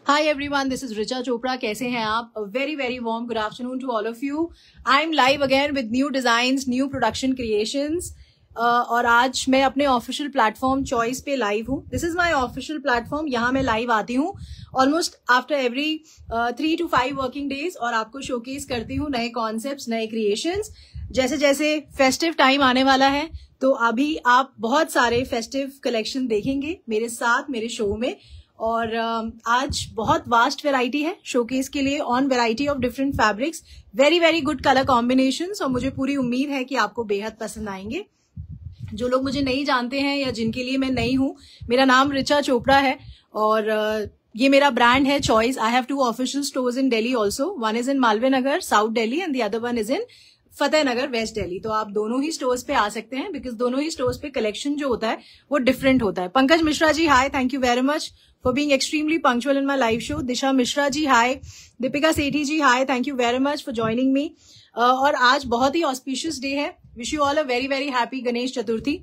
Hi everyone, this is Richa Chopra. कैसे हैं आप? A very very warm good afternoon to all of you. I'm live again with new designs, new production creations. और आज मैं अपने official platform choice पे live हूँ. This is my official platform. यहाँ मैं लाइव आती हूँ almost after every 3 to 5 working days और आपको शोकेस करती हूँ नए कॉन्सेप्ट्स, नए क्रिएशंस. जैसे जैसे फेस्टिव टाइम आने वाला है तो अभी आप बहुत सारे फेस्टिव कलेक्शन देखेंगे मेरे साथ मेरे शो में. और आज बहुत वास्ट वैरायटी है शोकेस के लिए on variety of different fabrics. Very very good colour combinations और मुझे पूरी उम्मीद है कि आपको बेहद पसंद आएंगे. जो लोग मुझे नहीं जानते हैं या जिनके लिए मैं नई हूं, मेरा नाम रिचा चोपड़ा है और ये मेरा ब्रांड है choice. I have 2 official stores in Delhi also. One is in Malviya Nagar south Delhi and the other one is in Fateh Nagar west Delhi. तो आप दोनों ही स्टोर्स पे आ सकते हैं बिकॉज दोनों ही स्टोर्स पे कलेक्शन जो होता है वो डिफरेंट होता है. Pankaj Mishra ji hi, thank you very much for being extremely punctual in my live show. Disha Mishra ji hi, Deepika Sethi ji hi, thank you very much for joining me. और आज बहुत ही ऑस्पिशियस डे है. Wish you all a very very happy Ganesh Chaturthi.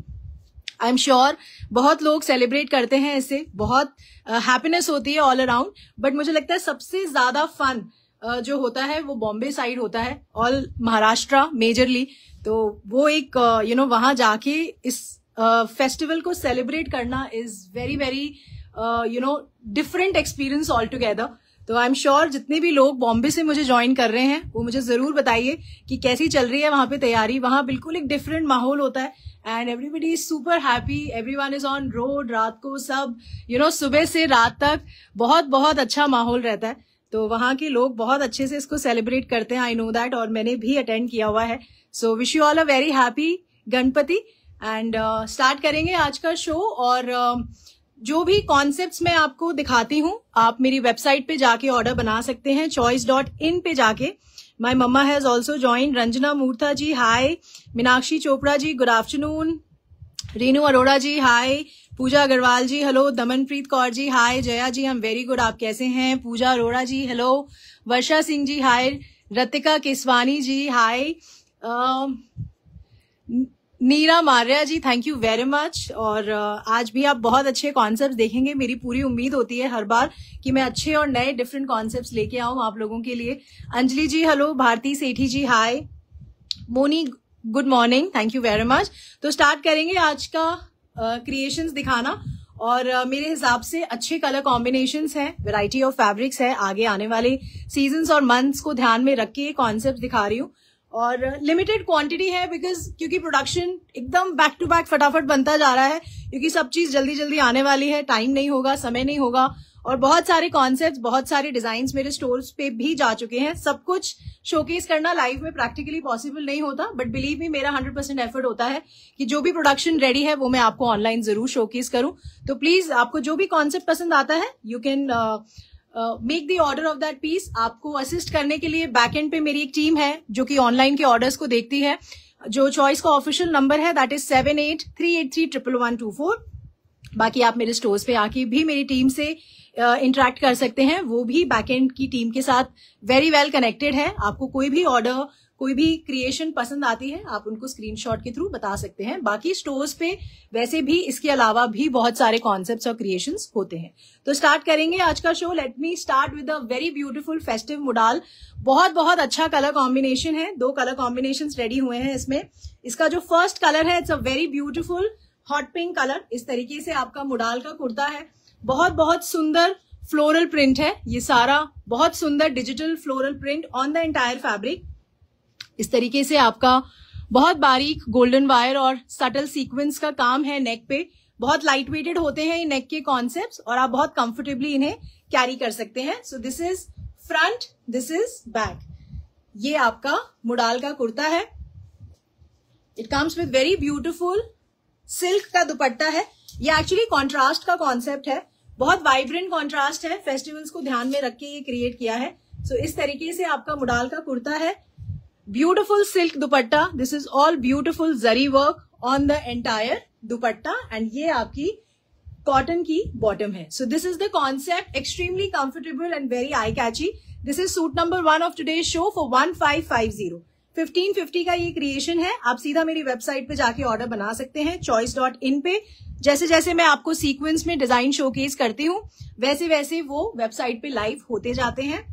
I am sure बहुत लोग celebrate करते हैं, इससे बहुत हैप्पीनेस होती है ऑल अराउंड. बट मुझे लगता है सबसे ज्यादा फन जो होता है वो बॉम्बे साइड होता है, ऑल महाराष्ट्र मेजरली. तो वो एक वहां जाके इस फेस्टिवल को सेलिब्रेट करना is very very different experience all together. तो आई एम श्योर जितने भी लोग बॉम्बे से मुझे ज्वाइन कर रहे हैं वो मुझे जरूर बताइए कि कैसी चल रही है वहां पे तैयारी. वहां बिल्कुल एक डिफरेंट माहौल होता है and everybody is super happy. Everyone is on road. रात को सब सुबह से रात तक बहुत बहुत अच्छा माहौल रहता है. तो वहां के लोग बहुत अच्छे से इसको सेलिब्रेट करते हैं. आई नो दैट और मैंने भी अटेंड किया हुआ है. So wish you all a very happy Ganpati and start करेंगे आज का शो. और जो भी कॉन्सेप्ट्स मैं आपको दिखाती हूँ आप मेरी वेबसाइट पे जाके ऑर्डर बना सकते हैं choice.in पे जाके. My mama has also join. Ranjana Murtha ji hi, Meenakshi Chopra ji good afternoon, Renu Arora ji hi, Pooja Agarwal ji hello, Damanpreet Kaur ji hi, Jaya ji I am very good, आप कैसे हैं? Pooja Arora ji hello, Varsha Singh ji hi, Ratika Keswani ji hi, Neera Marya ji thank you very much. और आज भी आप बहुत अच्छे कॉन्सेप्ट्स देखेंगे. मेरी पूरी उम्मीद होती है हर बार कि मैं अच्छे और नए डिफरेंट कॉन्सेप्ट्स लेके आऊं आप लोगों के लिए. Anjali ji hello, Bharti Sethi ji hi, Moni good morning, thank you very much. तो स्टार्ट करेंगे आज का क्रिएशंस दिखाना. और मेरे हिसाब से अच्छे कलर कॉम्बिनेशंस हैं, वैरायटी ऑफ फैब्रिक्स है. आगे आने वाले सीजन्स और मंथ्स को ध्यान में रख के कॉन्सेप्ट दिखा रही हूँ. और लिमिटेड क्वांटिटी है क्योंकि प्रोडक्शन एकदम बैक टू बैक फटाफट बनता जा रहा है क्योंकि सब चीज जल्दी जल्दी आने वाली है. टाइम नहीं होगा, समय नहीं होगा. और बहुत सारे कॉन्सेप्ट्स, बहुत सारे डिजाइन्स मेरे स्टोर्स पे भी जा चुके हैं. सब कुछ शोकेस करना लाइव में प्रैक्टिकली पॉसिबल नहीं होता बट बिलीव मी मेरा 100% एफर्ट होता है कि जो भी प्रोडक्शन रेडी है वो मैं आपको ऑनलाइन जरूर शोकेस करूं. तो प्लीज आपको जो भी कॉन्सेप्ट पसंद आता है you can make the order of that piece. आपको असिस्ट करने के लिए बैक एंड पे मेरी एक टीम है जो कि ऑनलाइन के ऑर्डर्स को देखती है. जो चॉइस का ऑफिशियल नंबर है दैट इज 7838311124. बाकी आप मेरे स्टोर्स पे आके भी मेरी टीम से इंटरेक्ट कर सकते हैं. वो भी बैकएंड की टीम के साथ वेरी वेल कनेक्टेड है. आपको कोई भी ऑर्डर, कोई भी क्रिएशन पसंद आती है आप उनको स्क्रीनशॉट के थ्रू बता सकते हैं. बाकी स्टोर्स पे वैसे भी इसके अलावा भी बहुत सारे कॉन्सेप्ट्स और क्रिएशंस होते हैं. तो स्टार्ट करेंगे आज का show. Let me start with a very beautiful festive मुडाल. बहुत बहुत अच्छा कलर कॉम्बिनेशन है. 2 कलर कॉम्बिनेशन रेडी हुए हैं इसमें. इसका जो फर्स्ट कलर है it's a very beautiful hot pink colour. इस तरीके से आपका मुडाल का कुर्ता है. बहुत बहुत सुंदर फ्लोरल प्रिंट है. ये सारा बहुत सुंदर digital floral print on the entire fabric. इस तरीके से आपका बहुत बारीक गोल्डन वायर और सटल सीक्वेंस का काम है नेक पे. बहुत लाइट वेटेड होते हैं ये नेक के कॉन्सेप्ट्स और आप बहुत कंफर्टेबली इन्हें कैरी कर सकते हैं. So this is front, this is back. ये आपका मुडाल का कुर्ता है. It comes with very beautiful silk का दुपट्टा है. ये एक्चुअली कॉन्ट्रास्ट का कॉन्सेप्ट है. बहुत वाइब्रेंट कॉन्ट्रास्ट है. फेस्टिवल्स को ध्यान में रख के ये क्रिएट किया है. सो इस तरीके से आपका मुडाल का कुर्ता है. Beautiful silk dupatta. This is all beautiful zari work on the entire dupatta and ये आपकी कॉटन की बॉटम है. So this is the concept. Extremely comfortable and very eye catchy. This is suit number 1 of today's show for 1550. 1550 का ये creation है। आप सीधा मेरी वेबसाइट पे जाके ऑर्डर बना सकते हैं choice.in पे। जैसे जैसे मैं आपको सीक्वेंस में डिजाइन शोकेस करती हूँ वैसे वैसे वो वेबसाइट पे लाइव होते जाते हैं।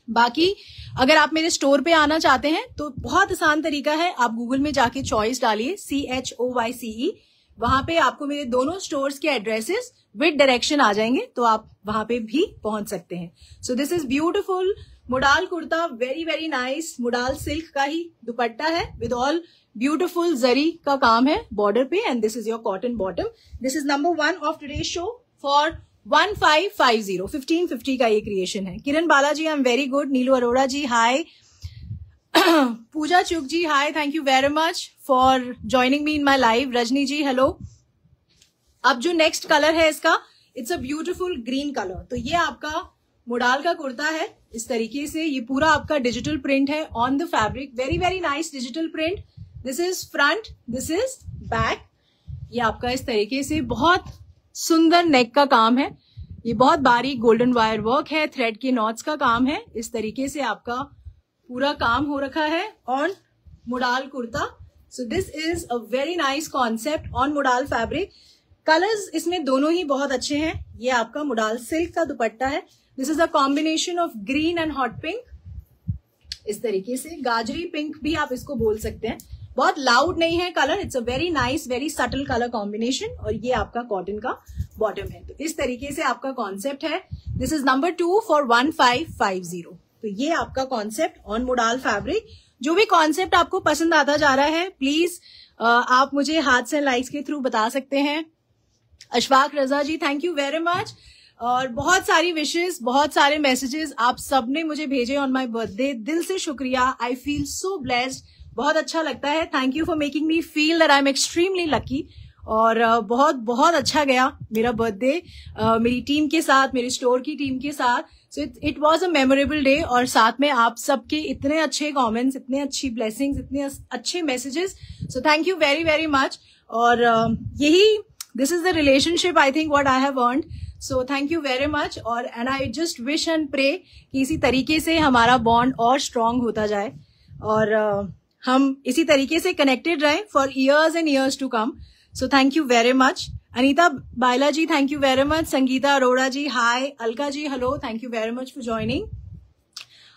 बाकी अगर आप मेरे स्टोर पे आना चाहते हैं तो बहुत आसान तरीका है, आप गूगल में जाके चॉइस डालिए CHOYCE, वहां पे आपको मेरे दोनों स्टोर्स के एड्रेसेस विद डायरेक्शन आ जाएंगे, तो आप वहां पे भी पहुंच सकते हैं। So this is beautiful मुडाल kurta, very very nice. मुडाल silk का ही दुपट्टा है विद ऑल ब्यूटिफुल जरी का काम है बॉर्डर पे, and this is your cotton bottom. This is number 1 of today show for 1550, 1550 का ये क्रिएशन है। Kiran Balaji, I am very good. Neelu Arora ji hi. Pooja Chugh ji hi, thank you very much for joining me in my live. Rajni ji hello. अब जो next colour है इसका, it's a beautiful green colour. तो ये आपका मुडाल का कुर्ता है इस तरीके से, ये पूरा आपका डिजिटल प्रिंट है on the fabric, very very nice digital print. This is front, this is back. ये आपका इस तरीके से बहुत सुंदर नेक का काम है, ये बहुत बारीक गोल्डन वायर वर्क है, थ्रेड के नॉट्स का काम है। इस तरीके से आपका पूरा काम हो रखा है on मुडाल kurta. So this is a very nice concept on मुडाल fabric. Colours इसमें दोनों ही बहुत अच्छे हैं। ये आपका मुडाल सिल्क का दुपट्टा है। This is a combination of green and hot pink, इस तरीके से गाजरी पिंक भी आप इसको बोल सकते हैं। बहुत लाउड नहीं है colour, it's a very nice very subtle colour combination. और ये आपका कॉटन का बॉटम है। तो इस तरीके से आपका कॉन्सेप्ट है। This is number 2 for 1550। तो ये आपका कॉन्सेप्ट ऑन मुडाल फैब्रिक। जो भी कॉन्सेप्ट आपको पसंद आता जा रहा है प्लीज आप मुझे हार्ट्स एंड लाइक्स के थ्रू बता सकते हैं। अशफाक रजा जी थैंक यू वेरी मच। और बहुत सारी विशेस, बहुत सारे मैसेजेस आप सबने मुझे भेजे ऑन माय बर्थडे, दिल से शुक्रिया। आई फील सो ब्लेस्ड, बहुत अच्छा लगता है। Thank you for making me feel that I am extremely lucky. और बहुत बहुत अच्छा गया मेरा बर्थडे मेरी टीम के साथ, मेरे स्टोर की टीम के साथ। So it was a memorable day. और साथ में आप सबके इतने अच्छे कमेंट्स, इतने अच्छी ब्लेसिंग्स, इतने अच्छे messages, so thank you very very much. और यही this is the relationship I think what I have earned. So thank you very much. और and I just wish and pray कि इसी तरीके से हमारा बॉन्ड और स्ट्रांग होता जाए और हम इसी तरीके से कनेक्टेड रहें for years and years to come. So thank you very much. Anita Bayla ji thank you very much. Sangeeta Arora ji hi. Alka ji hello, thank you very much for joining.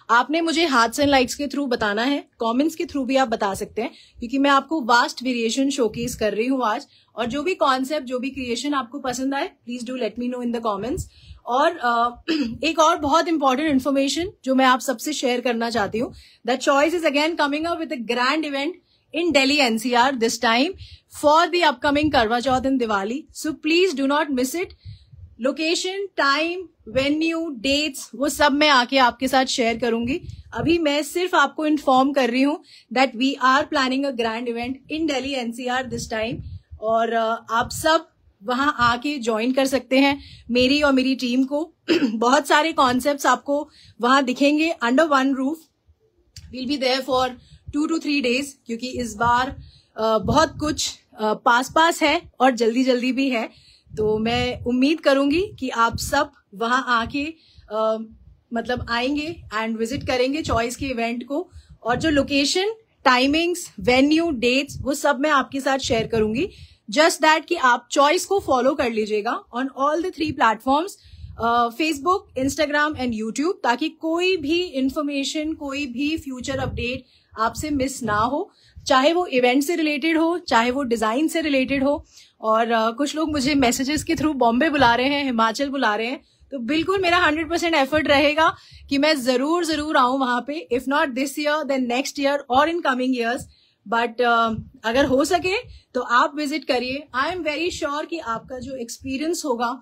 आपने मुझे हार्ट्स एंड लाइक्स के थ्रू बताना है, कमेंट्स के थ्रू भी आप बता सकते हैं, क्योंकि मैं आपको वास्ट वेरिएशन शोकेस कर रही हूँ आज। और जो भी कॉन्सेप्ट, जो भी क्रिएशन आपको पसंद आए please do let me know in the comments. और एक और बहुत इंपॉर्टेंट इन्फॉर्मेशन जो मैं आप सबसे शेयर करना चाहती हूँ, the choice is again coming up with a grand event in Delhi NCR this time for the upcoming Karwa Chauth and Diwali. So please do not miss it. Location, time, venue, dates वो सब मैं आके आपके साथ share करूंगी। अभी मैं सिर्फ आपको इन्फॉर्म कर रही हूँ that we are planning a grand event in Delhi NCR this time. और आप सब वहां आके ज्वाइन कर सकते हैं मेरी और मेरी टीम को। बहुत सारे कॉन्सेप्ट्स आपको वहां दिखेंगे under one roof. We'll be there for 2 to 3 days, क्योंकि इस बार बहुत कुछ पास है और जल्दी जल्दी भी है। तो मैं उम्मीद करूंगी कि आप सब वहां आके मतलब आएंगे एंड विजिट करेंगे चॉइस के इवेंट को। और जो लोकेशन, टाइमिंग्स, वेन्यू, डेट्स वो सब मैं आपके साथ शेयर करूंगी। जस्ट दैट कि आप चॉइस को फॉलो कर लीजिएगा on all the 3 platforms, Facebook, Instagram and YouTube, ताकि कोई भी इंफॉर्मेशन, कोई भी फ्यूचर अपडेट आपसे मिस ना हो, चाहे वो इवेंट से रिलेटेड हो, चाहे वो डिजाइन से रिलेटेड हो। और कुछ लोग मुझे मैसेजेस के थ्रू बॉम्बे बुला रहे हैं, हिमाचल बुला रहे हैं, तो बिल्कुल मेरा 100% एफर्ट रहेगा कि मैं जरूर आऊं वहां पे, if not this year then next year और इन कमिंग ईयर्स। बट अगर हो सके तो आप विजिट करिए। आई एम वेरी श्योर कि आपका जो एक्सपीरियंस होगा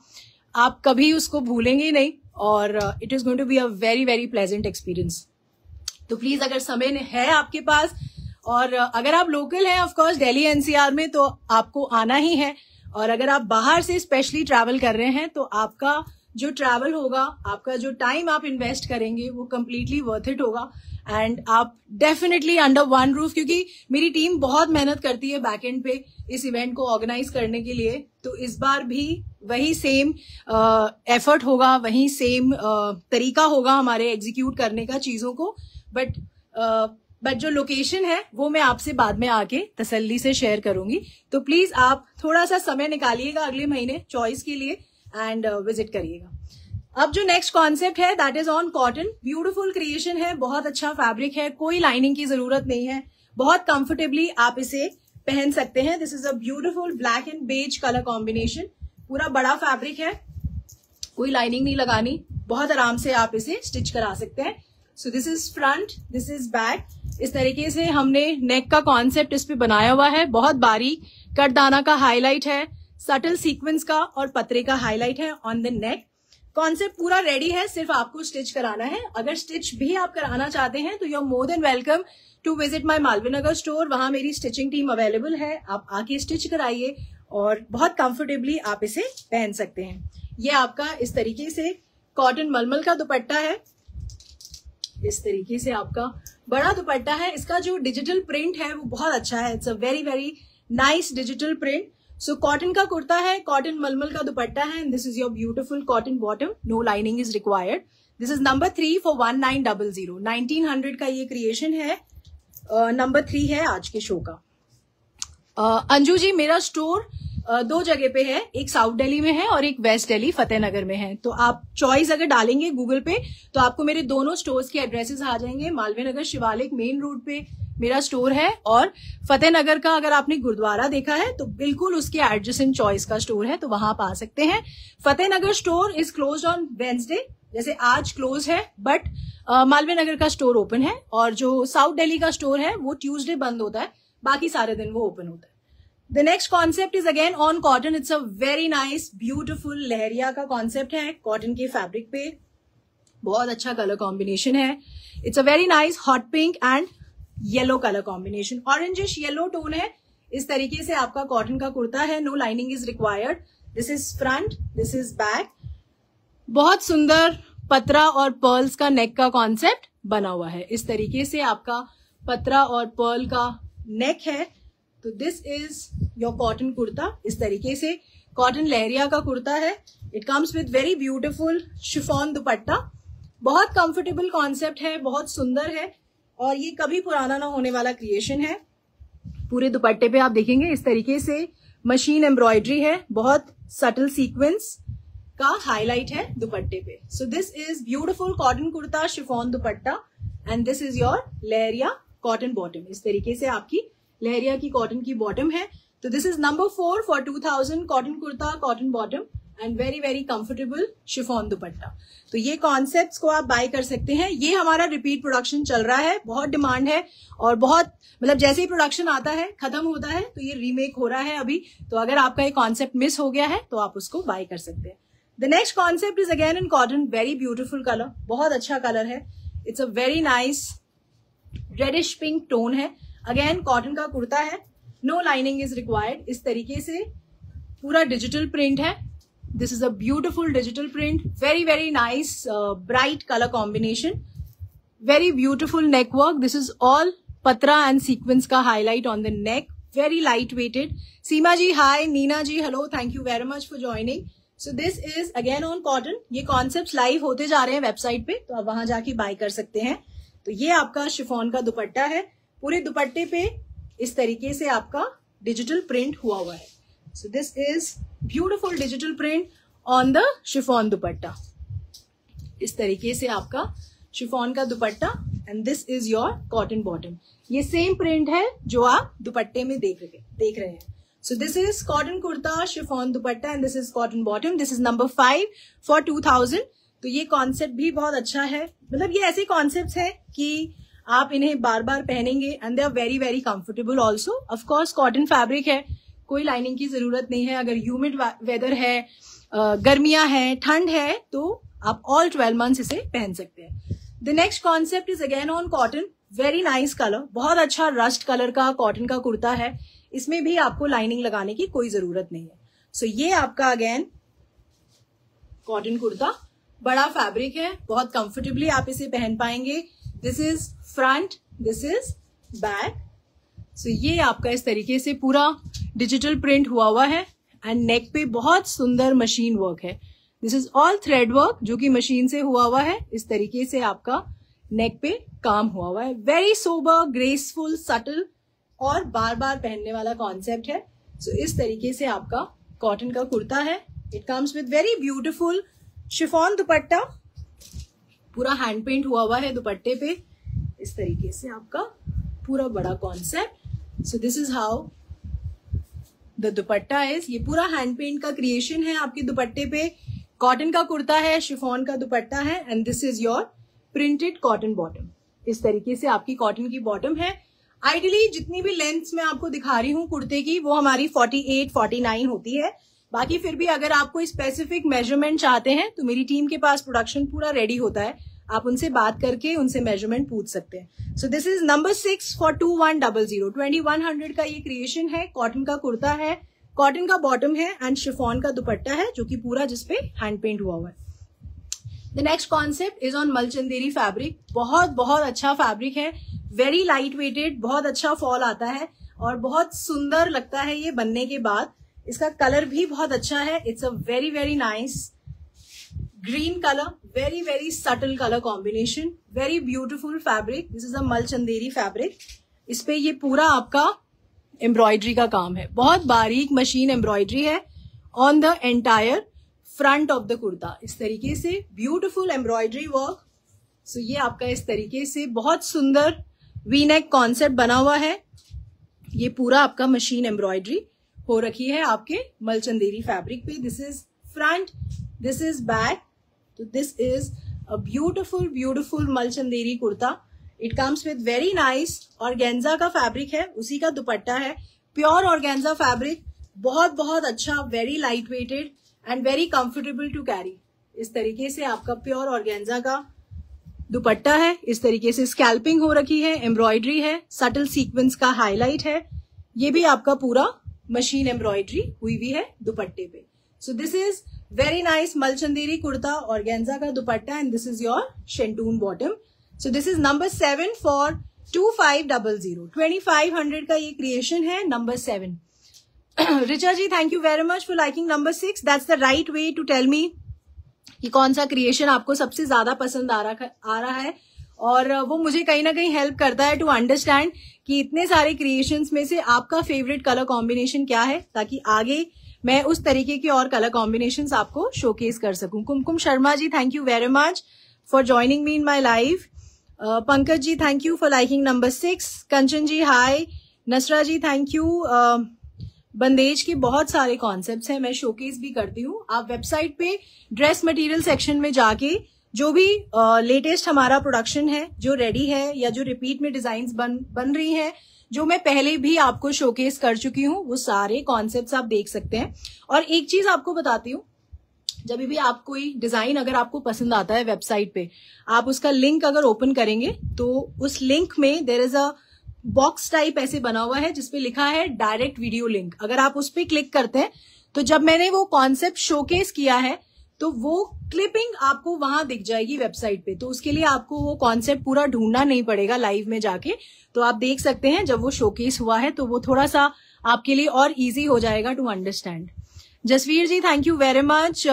आप कभी उसको भूलेंगे नहीं, और it is going to be a very very pleasant experience. तो प्लीज अगर समय है आपके पास, और अगर आप लोकल हैं ऑफ कोर्स दिल्ली एनसीआर में, तो आपको आना ही है। और अगर आप बाहर से स्पेशली ट्रैवल कर रहे हैं तो आपका जो ट्रैवल होगा, आपका जो टाइम आप इन्वेस्ट करेंगे वो कंप्लीटली वर्थ इट होगा। एंड आप डेफिनेटली अंडर वन रूफ, क्योंकि मेरी टीम बहुत मेहनत करती है बैक एंड पे इस इवेंट को ऑर्गेनाइज करने के लिए, तो इस बार भी वही सेम एफर्ट होगा, वही सेम तरीका होगा हमारे एग्जीक्यूट करने का चीजों को। बट बट जो लोकेशन है वो मैं आपसे बाद में आके तसल्ली से शेयर करूंगी। तो प्लीज आप थोड़ा सा समय निकालिएगा अगले महीने चॉइस के लिए एंड विजिट करिएगा। अब जो नेक्स्ट कॉन्सेप्ट है that is on cotton. Beautiful creation है, बहुत अच्छा फैब्रिक है, कोई लाइनिंग की जरूरत नहीं है, बहुत कंफर्टेबली आप इसे पहन सकते हैं। This is a beautiful black and beige colour combination. पूरा बड़ा फैब्रिक है, कोई लाइनिंग नहीं लगानी, बहुत आराम से आप इसे स्टिच करा सकते हैं। So this is front, this is back. इस तरीके से हमने नेक का कॉन्सेप्ट इस पे बनाया हुआ है। बहुत बारीक कटदाना का हाईलाइट है, सटल सीक्वेंस का और पतरे का हाईलाइट है ऑन द नेक। कॉन्सेप्ट पूरा रेडी है, सिर्फ आपको स्टिच कराना है। अगर स्टिच भी आप कराना चाहते हैं तो you are more than welcome to visit my Malviya Nagar store. वहां मेरी स्टिचिंग टीम अवेलेबल है, आप आके स्टिच कराइए और बहुत कंफर्टेबली आप इसे पहन सकते हैं। ये आपका इस तरीके से कॉटन मलमल का दुपट्टा है। इस तरीके से आपका बड़ा दुपट्टा है। इसका जो डिजिटल प्रिंट है वो बहुत अच्छा है। It's a very very nice digital print. So cotton का कुर्ता है, कॉटन मलमल का दुपट्टा है and this is your beautiful cotton bottom. No lining is required. This is number 3 for 1900। 1900 का ये क्रिएशन है, नंबर 3 है आज के शो का। अंजू जी, मेरा स्टोर 2 जगह पे है, एक साउथ दिल्ली में है और एक वेस्ट दिल्ली फतेहनगर में है। तो आप चॉइस अगर डालेंगे गूगल पे तो आपको मेरे दोनों स्टोर्स के एड्रेसेस आ जाएंगे। मालवीय नगर शिवालिक मेन रोड पे मेरा स्टोर है और फतेहनगर का अगर आपने गुरुद्वारा देखा है तो बिल्कुल उसके एडजेसेंट चॉइस का स्टोर है, तो वहां आप आ सकते हैं। Fatehnagar store is closed on Wednesday, जैसे आज क्लोज है, बट मालवीय नगर का स्टोर ओपन है और जो साउथ दिल्ली का स्टोर है वो ट्यूसडे बंद होता है, बाकी सारे दिन वो ओपन होता है। The next concept is again on cotton. It's a very nice beautiful lehariya का कॉन्सेप्ट है कॉटन के फैब्रिक पे। बहुत अच्छा कलर कॉम्बिनेशन है। It's a very nice hot pink and yellow colour combination, orangish yellow tone है। इस तरीके से आपका कॉटन का कुर्ता है। No lining is required. This is front, this is back. बहुत सुंदर पतरा और पर्ल्स का नेक का कॉन्सेप्ट बना हुआ है। इस तरीके से आपका पतरा और पर्ल का नेक है। तो this is your cotton kurta. इस तरीके से कॉटन लहरिया का कुर्ता है। It comes with very beautiful chiffon दुपट्टा। बहुत कंफर्टेबल कॉन्सेप्ट है, बहुत सुंदर है और ये कभी पुराना ना होने वाला क्रिएशन है। पूरे दुपट्टे पे आप देखेंगे इस तरीके से मशीन एम्ब्रॉयडरी है, बहुत सटल सीक्वेंस का हाईलाइट है दुपट्टे पे। So this is beautiful cotton kurta chiffon dupatta and this is your leheriya cotton bottom. इस तरीके से आपकी लहरिया की कॉटन की बॉटम है। तो this is number 4 for 2000 cotton kurta cotton bottom and very very comfortable chiffon दुपट्टा। तो ये कॉन्सेप्ट्स को आप बाय कर सकते हैं। ये हमारा रिपीट प्रोडक्शन चल रहा है, बहुत डिमांड है और बहुत मतलब जैसे ही प्रोडक्शन आता है खत्म होता है तो ये रीमेक हो रहा है अभी। तो अगर आपका ये कॉन्सेप्ट मिस हो गया है तो आप उसको बाय कर सकते हैं। The next concept is again in cotton, very beautiful colour, बहुत अच्छा कलर है। It's a very nice reddish pink tone है। अगेन कॉटन का कुर्ता है, नो लाइनिंग इज रिक्वायर्ड। इस तरीके से पूरा डिजिटल प्रिंट है। This is a beautiful digital print, very very nice bright colour combination, very beautiful neck work. This is all पतरा and sequence का highlight on the neck, very light weighted. Seema ji hi, Neena ji hello, thank you very much for joining. So this is again on cotton. ये concept live होते जा रहे हैं website पे, तो आप वहां जाके बाय कर सकते हैं। तो ये आपका शिफॉन का दुपट्टा है। पूरे दुपट्टे पे इस तरीके से आपका डिजिटल प्रिंट हुआ है। So this is beautiful digital print on the chiffon दुपट्टा। इस तरीके से आपका शिफॉन का dupatta and this is your cotton bottom. ये सेम प्रिंट है जो आप दुपट्टे में देख रहे हैं। So this is cotton kurta chiffon dupatta and this is cotton bottom. This is number 5 for 2000। तो ये कॉन्सेप्ट भी बहुत अच्छा है। मतलब ये ऐसे कॉन्सेप्ट है कि आप इन्हें बार बार पहनेंगे and they are very very comfortable also. Of course cotton fabric है, कोई लाइनिंग की जरूरत नहीं है। अगर ह्यूमिड वेदर है, गर्मियां हैं, ठंड है, तो आप ऑल 12 मंथ्स इसे पहन सकते हैं। The next concept is again on cotton, very nice colour, बहुत अच्छा रस्ट कलर का कॉटन का कुर्ता है। इसमें भी आपको लाइनिंग लगाने की कोई जरूरत नहीं है। सो ये आपका अगेन कॉटन कुर्ता, बड़ा फैब्रिक है, बहुत कंफर्टेबली आप इसे पहन पाएंगे। This is front, this is back. So ये आपका इस तरीके से पूरा डिजिटल प्रिंट हुआ है एंड नेक पे बहुत सुंदर मशीन वर्क है। This is all thread work जो कि मशीन से हुआ है। इस तरीके से आपका नेक पे काम हुआ हुआ है। वेरी सोबर, ग्रेसफुल, सटल और बार बार पहनने वाला कॉन्सेप्ट है। सो इस तरीके से आपका कॉटन का कुर्ता है। It comes with very beautiful chiffon दुपट्टा, पूरा हैंड पेंट हुआ है दुपट्टे पे। इस तरीके से आपका पूरा बड़ा concept. So this is how the dupatta is. ये पूरा हैंड पेंट का क्रिएशन है आपके दुपट्टे पे। कॉटन का कुर्ता है, शिफॉन का दुपट्टा है and this is your printed cotton bottom. इस तरीके से आपकी कॉटन की बॉटम है। आइडियली जितनी भी लेंथ्स मैं आपको दिखा रही हूँ कुर्ते की वो हमारी 48, 49 होती है। बाकी फिर भी अगर आपको स्पेसिफिक मेजरमेंट चाहते हैं तो मेरी टीम के पास प्रोडक्शन पूरा रेडी होता है, आप उनसे बात करके उनसे मेजरमेंट पूछ सकते हैं। So this is number 6 for 2100। 2100 का ये क्रिएशन है। कॉटन का कुर्ता है, कॉटन का बॉटम है एंड शिफॉन का दुपट्टा है जो कि पूरा जिसपे हैंड पेंट हुआ है। The next concept is on Malchanderi fabric. बहुत बहुत अच्छा फैब्रिक है, वेरी लाइट वेटेड, बहुत अच्छा फॉल आता है और बहुत सुंदर लगता है ये बनने के बाद। इसका कलर भी बहुत अच्छा है। It's a very very nice green colour, very very subtle colour combination, very beautiful fabric. This is a Malchanderi fabric. इस पे ये पूरा आपका एम्ब्रॉयडरी का काम है, बहुत बारीक मशीन एम्ब्रॉयडरी है on the entire front of the kurta. इस तरीके से ब्यूटिफुल एम्ब्रॉयडरी वर्क। सो ये आपका इस तरीके से बहुत सुंदर वी नेक कॉन्सेप्ट बना हुआ है। ये पूरा आपका मशीन एम्ब्रॉयडरी हो रखी है आपके मलचंदेरी फैब्रिक पे। This is front, this is back. तो this is a beautiful beautiful Malchanderi kurta. It comes with very nice organza का फैब्रिक है, उसी का दुपट्टा है। प्योर ऑर्गेन्जा फैब्रिक, बहुत बहुत अच्छा, very light weighted and very comfortable to carry. इस तरीके से आपका प्योर ऑर्गेन्जा का दुपट्टा है। इस तरीके से स्कैल्पिंग हो रखी है, एम्ब्रॉयडरी है, सटल सीक्वेंस का हाईलाइट है। ये भी आपका पूरा मशीन एम्ब्रॉयडरी हुई हुई है दुपट्टे पे। So this is very nice Malchanderi kurta, organza का dupatta and this is your शेंटून bottom. So this is number 7 for 2500। 2500 का ये क्रिएशन है, number 7। Richa ji, thank you very much for liking number 6। That's the right way to tell me कि कौन सा creation आपको सबसे ज्यादा पसंद आ रहा है और वो मुझे कहीं ना कहीं हेल्प करता है टू अंडरस्टैंड कि इतने सारे क्रिएशंस में से आपका फेवरेट कलर कॉम्बिनेशन क्या है, ताकि आगे मैं उस तरीके की और कलर कॉम्बिनेशंस आपको शोकेस कर सकूं। Kumkum Sharma ji, thank you very much for joining me in my live. Pankaj ji, thank you for liking number 6। Kanchan ji, hi. Nasra ji, thank you. Bandhej के बहुत सारे कॉन्सेप्ट्स हैं, मैं शोकेस भी करती हूँ। आप वेबसाइट पे ड्रेस मटेरियल सेक्शन में जाके जो भी लेटेस्ट हमारा प्रोडक्शन है, जो रेडी है या जो रिपीट में डिजाइन्स बन रही हैं, जो मैं पहले भी आपको शोकेस कर चुकी हूँ, वो सारे कॉन्सेप्ट्स आप देख सकते हैं। और एक चीज आपको बताती हूँ, जब भी आप कोई डिजाइन अगर आपको पसंद आता है वेबसाइट पे, आप उसका लिंक अगर ओपन करेंगे तो उस लिंक में there is a box type ऐसे बना हुआ है जिसपे लिखा है डायरेक्ट वीडियो लिंक। अगर आप उस पर क्लिक करते हैं तो जब मैंने वो कॉन्सेप्ट शोकेस किया है तो वो क्लिपिंग आपको वहां दिख जाएगी वेबसाइट पे। तो उसके लिए आपको वो कॉन्सेप्ट पूरा ढूंढना नहीं पड़ेगा लाइव में जाके, तो आप देख सकते हैं जब वो शोकेस हुआ है, तो वो थोड़ा सा आपके लिए और इजी हो जाएगा to understand. Jasveer ji, thank you very much.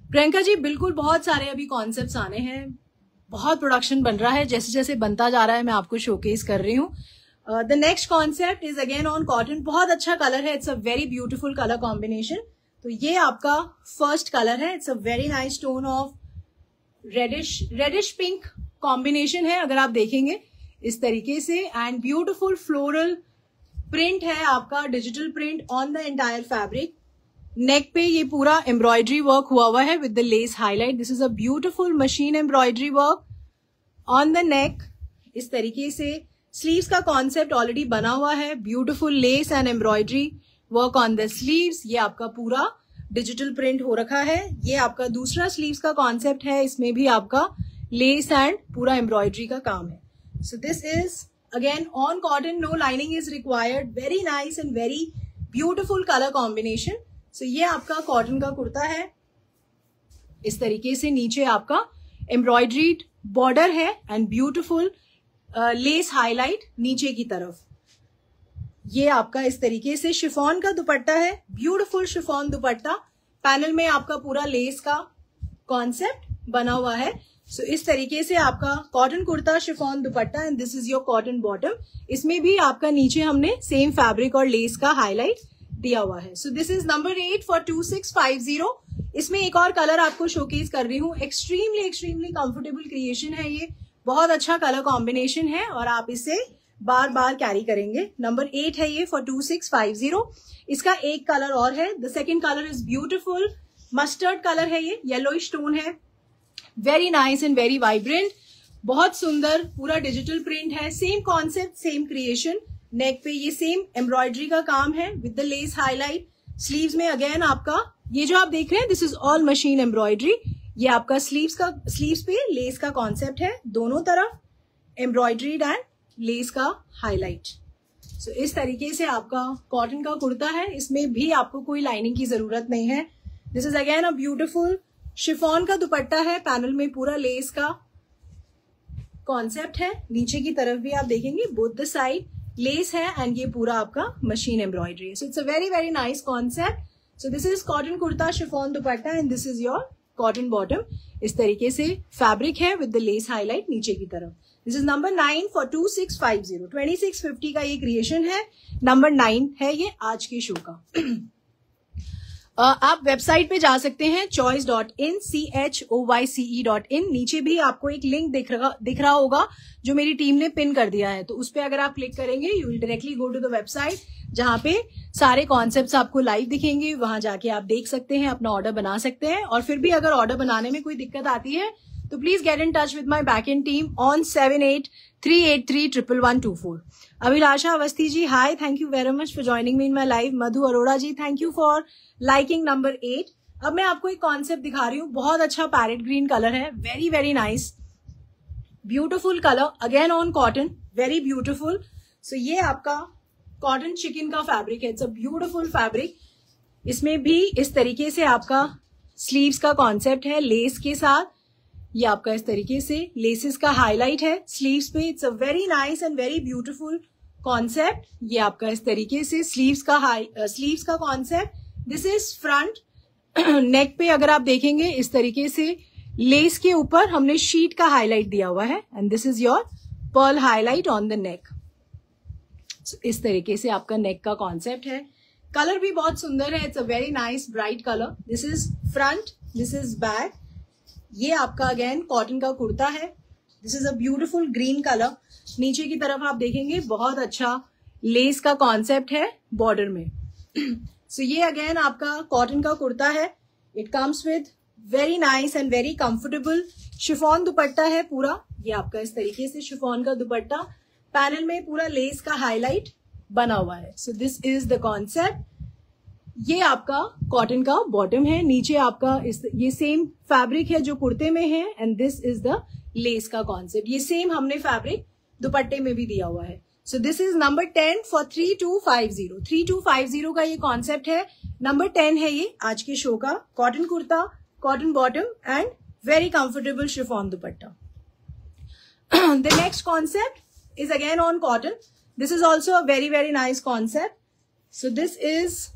Priyanka ji, बिल्कुल बहुत सारे अभी कॉन्सेप्ट्स आने हैं, बहुत प्रोडक्शन बन रहा है, जैसे जैसे बनता जा रहा है मैं आपको शोकेस कर रही हूँ। The next concept is again on cotton. बहुत अच्छा कलर है, it's a very beautiful colour combination. तो ये आपका फर्स्ट कलर है। It's a very nice tone of reddish pink combination है अगर आप देखेंगे इस तरीके से, एंड ब्यूटीफुल फ्लोरल प्रिंट है आपका, digital print on the entire fabric. Neck पे ये पूरा एम्ब्रॉयडरी वर्क हुआ है with the lace highlight. This is a beautiful machine embroidery work on the neck. इस तरीके से स्लीव्स का कॉन्सेप्ट ऑलरेडी बना हुआ है, beautiful less and embroidery work on the sleeves. ये आपका पूरा डिजिटल प्रिंट हो रखा है। ये आपका दूसरा स्लीव्स का कॉन्सेप्ट है, इसमें भी आपका लेस एंड पूरा एम्ब्रॉयडरी का काम है। So this is again on cotton, no lining is required, very nice and very beautiful colour combination. So ये आपका कॉटन का कुर्ता है। इस तरीके से नीचे आपका एम्ब्रॉयडरीड बॉर्डर है एंड ब्यूटीफुल लेस हाईलाइट नीचे की तरफ। ये आपका इस तरीके से शिफॉन का दुपट्टा है, ब्यूटीफुल शिफॉन दुपट्टा। पैनल में आपका पूरा लेस का कॉन्सेप्ट बना हुआ है। सो इस तरीके से आपका cotton kurta chiffon dupatta and this is your cotton bottom. इसमें भी आपका नीचे हमने सेम फैब्रिक और लेस का हाईलाइट दिया हुआ है। So this is number 8 for 2650। इसमें एक और कलर आपको शोकेस कर रही हूँ। एक्सट्रीमली कंफर्टेबल क्रिएशन है ये, बहुत अच्छा कलर कॉम्बिनेशन है और आप इसे बार बार कैरी करेंगे। नंबर 8 है ये फॉर 2650। इसका एक कलर और है। The second colour is beautiful mustard colour है, ये येलोइश टोन है, very nice and very vibrant, बहुत सुंदर, पूरा डिजिटल प्रिंट है। Same concept same creation. Neck पे ये सेम एम्ब्रॉयडरी का काम है with the lace highlight. Sleeves में अगेन आपका ये जो आप देख रहे हैं this is all machine embroidery. ये आपका स्लीव्स पे लेस का कॉन्सेप्ट है, दोनों तरफ एम्ब्रॉयडरीड एंड लेस का हाईलाइट। सो इस तरीके से आपका कॉटन का कुर्ता है। इसमें भी आपको कोई लाइनिंग की जरूरत नहीं है। This is again a beautiful chiffon का दुपट्टा है, पैनल में पूरा लेस का कॉन्सेप्ट है। नीचे की तरफ भी आप देखेंगे बोथ द साइड लेस है एंड ये पूरा आपका मशीन एम्ब्रॉयडरी है। So it's a very very nice concept. So this is cotton kurta chiffon dupatta and this is your cotton bottom. इस तरीके से फैब्रिक है विद द लेस हाईलाइट नीचे की तरफ। This is number 9 for 2650। 2650 का ये क्रिएशन है, नंबर 9 है ये आज के शो का। आप वेबसाइट पे जा सकते हैं choice.in choice.in। नीचे भी आपको एक लिंक दिख रहा होगा जो मेरी टीम ने पिन कर दिया है, तो उस पर अगर आप क्लिक करेंगे you will directly go to the website जहां पे सारे कॉन्सेप्ट्स आपको लाइव दिखेंगे। वहां जाके आप देख सकते हैं, अपना ऑर्डर बना सकते हैं। और फिर भी अगर ऑर्डर बनाने में कोई दिक्कत आती है तो please get in touch with my back end team on 7838311124। Abhilasha Awasthi ji hi, thank you very much for joining me in my live. Madhu Arora ji thank you for liking number 8। अब मैं आपको एक कॉन्सेप्ट दिखा रही हूँ, बहुत अच्छा पैरेट ग्रीन कलर है, very very nice beautiful colour, again on cotton, very beautiful. So ये आपका कॉटन चिकन का फैब्रिक है, इट्स अ ब्यूटिफुल फैब्रिक। इसमें भी इस तरीके से आपका स्लीव्स का कॉन्सेप्ट है लेस के साथ। ये आपका इस तरीके से लेसेस का हाईलाइट है स्लीव्स पे। It's a very nice and very beautiful concept. ये आपका इस तरीके से स्लीव्स का concept. This is front. Neck पे अगर आप देखेंगे इस तरीके से लेस के ऊपर हमने शीट का हाईलाइट दिया हुआ है and this is your pearl highlight on the neck. इस तरीके से आपका नेक का कॉन्सेप्ट है। कलर भी बहुत सुंदर है, it's a very nice bright colour. This is front, this is back. ये आपका अगेन कॉटन का कुर्ता है। This is a beautiful green colour. नीचे की तरफ आप देखेंगे बहुत अच्छा लेस का कॉन्सेप्ट है बॉर्डर में। सो ये अगेन आपका कॉटन का कुर्ता है। It comes with very nice and very comfortable chiffon दुपट्टा है पूरा। ये आपका इस तरीके से शिफॉन का दुपट्टा, पैनल में पूरा लेस का हाईलाइट बना हुआ है। So this is the concept. ये आपका कॉटन का बॉटम है, नीचे आपका ये सेम फैब्रिक है जो कुर्ते में है and this is the less का कॉन्सेप्ट। ये सेम हमने फैब्रिक दुपट्टे में भी दिया हुआ है। So this is number 10 for 3250। 3250 का ये कॉन्सेप्ट है, नंबर 10 है ये आज के शो का। Cotton kurta, cotton bottom and very comfortable chiffon dupatta. The next concept is again on cotton. This is also a very very nice concept. So this is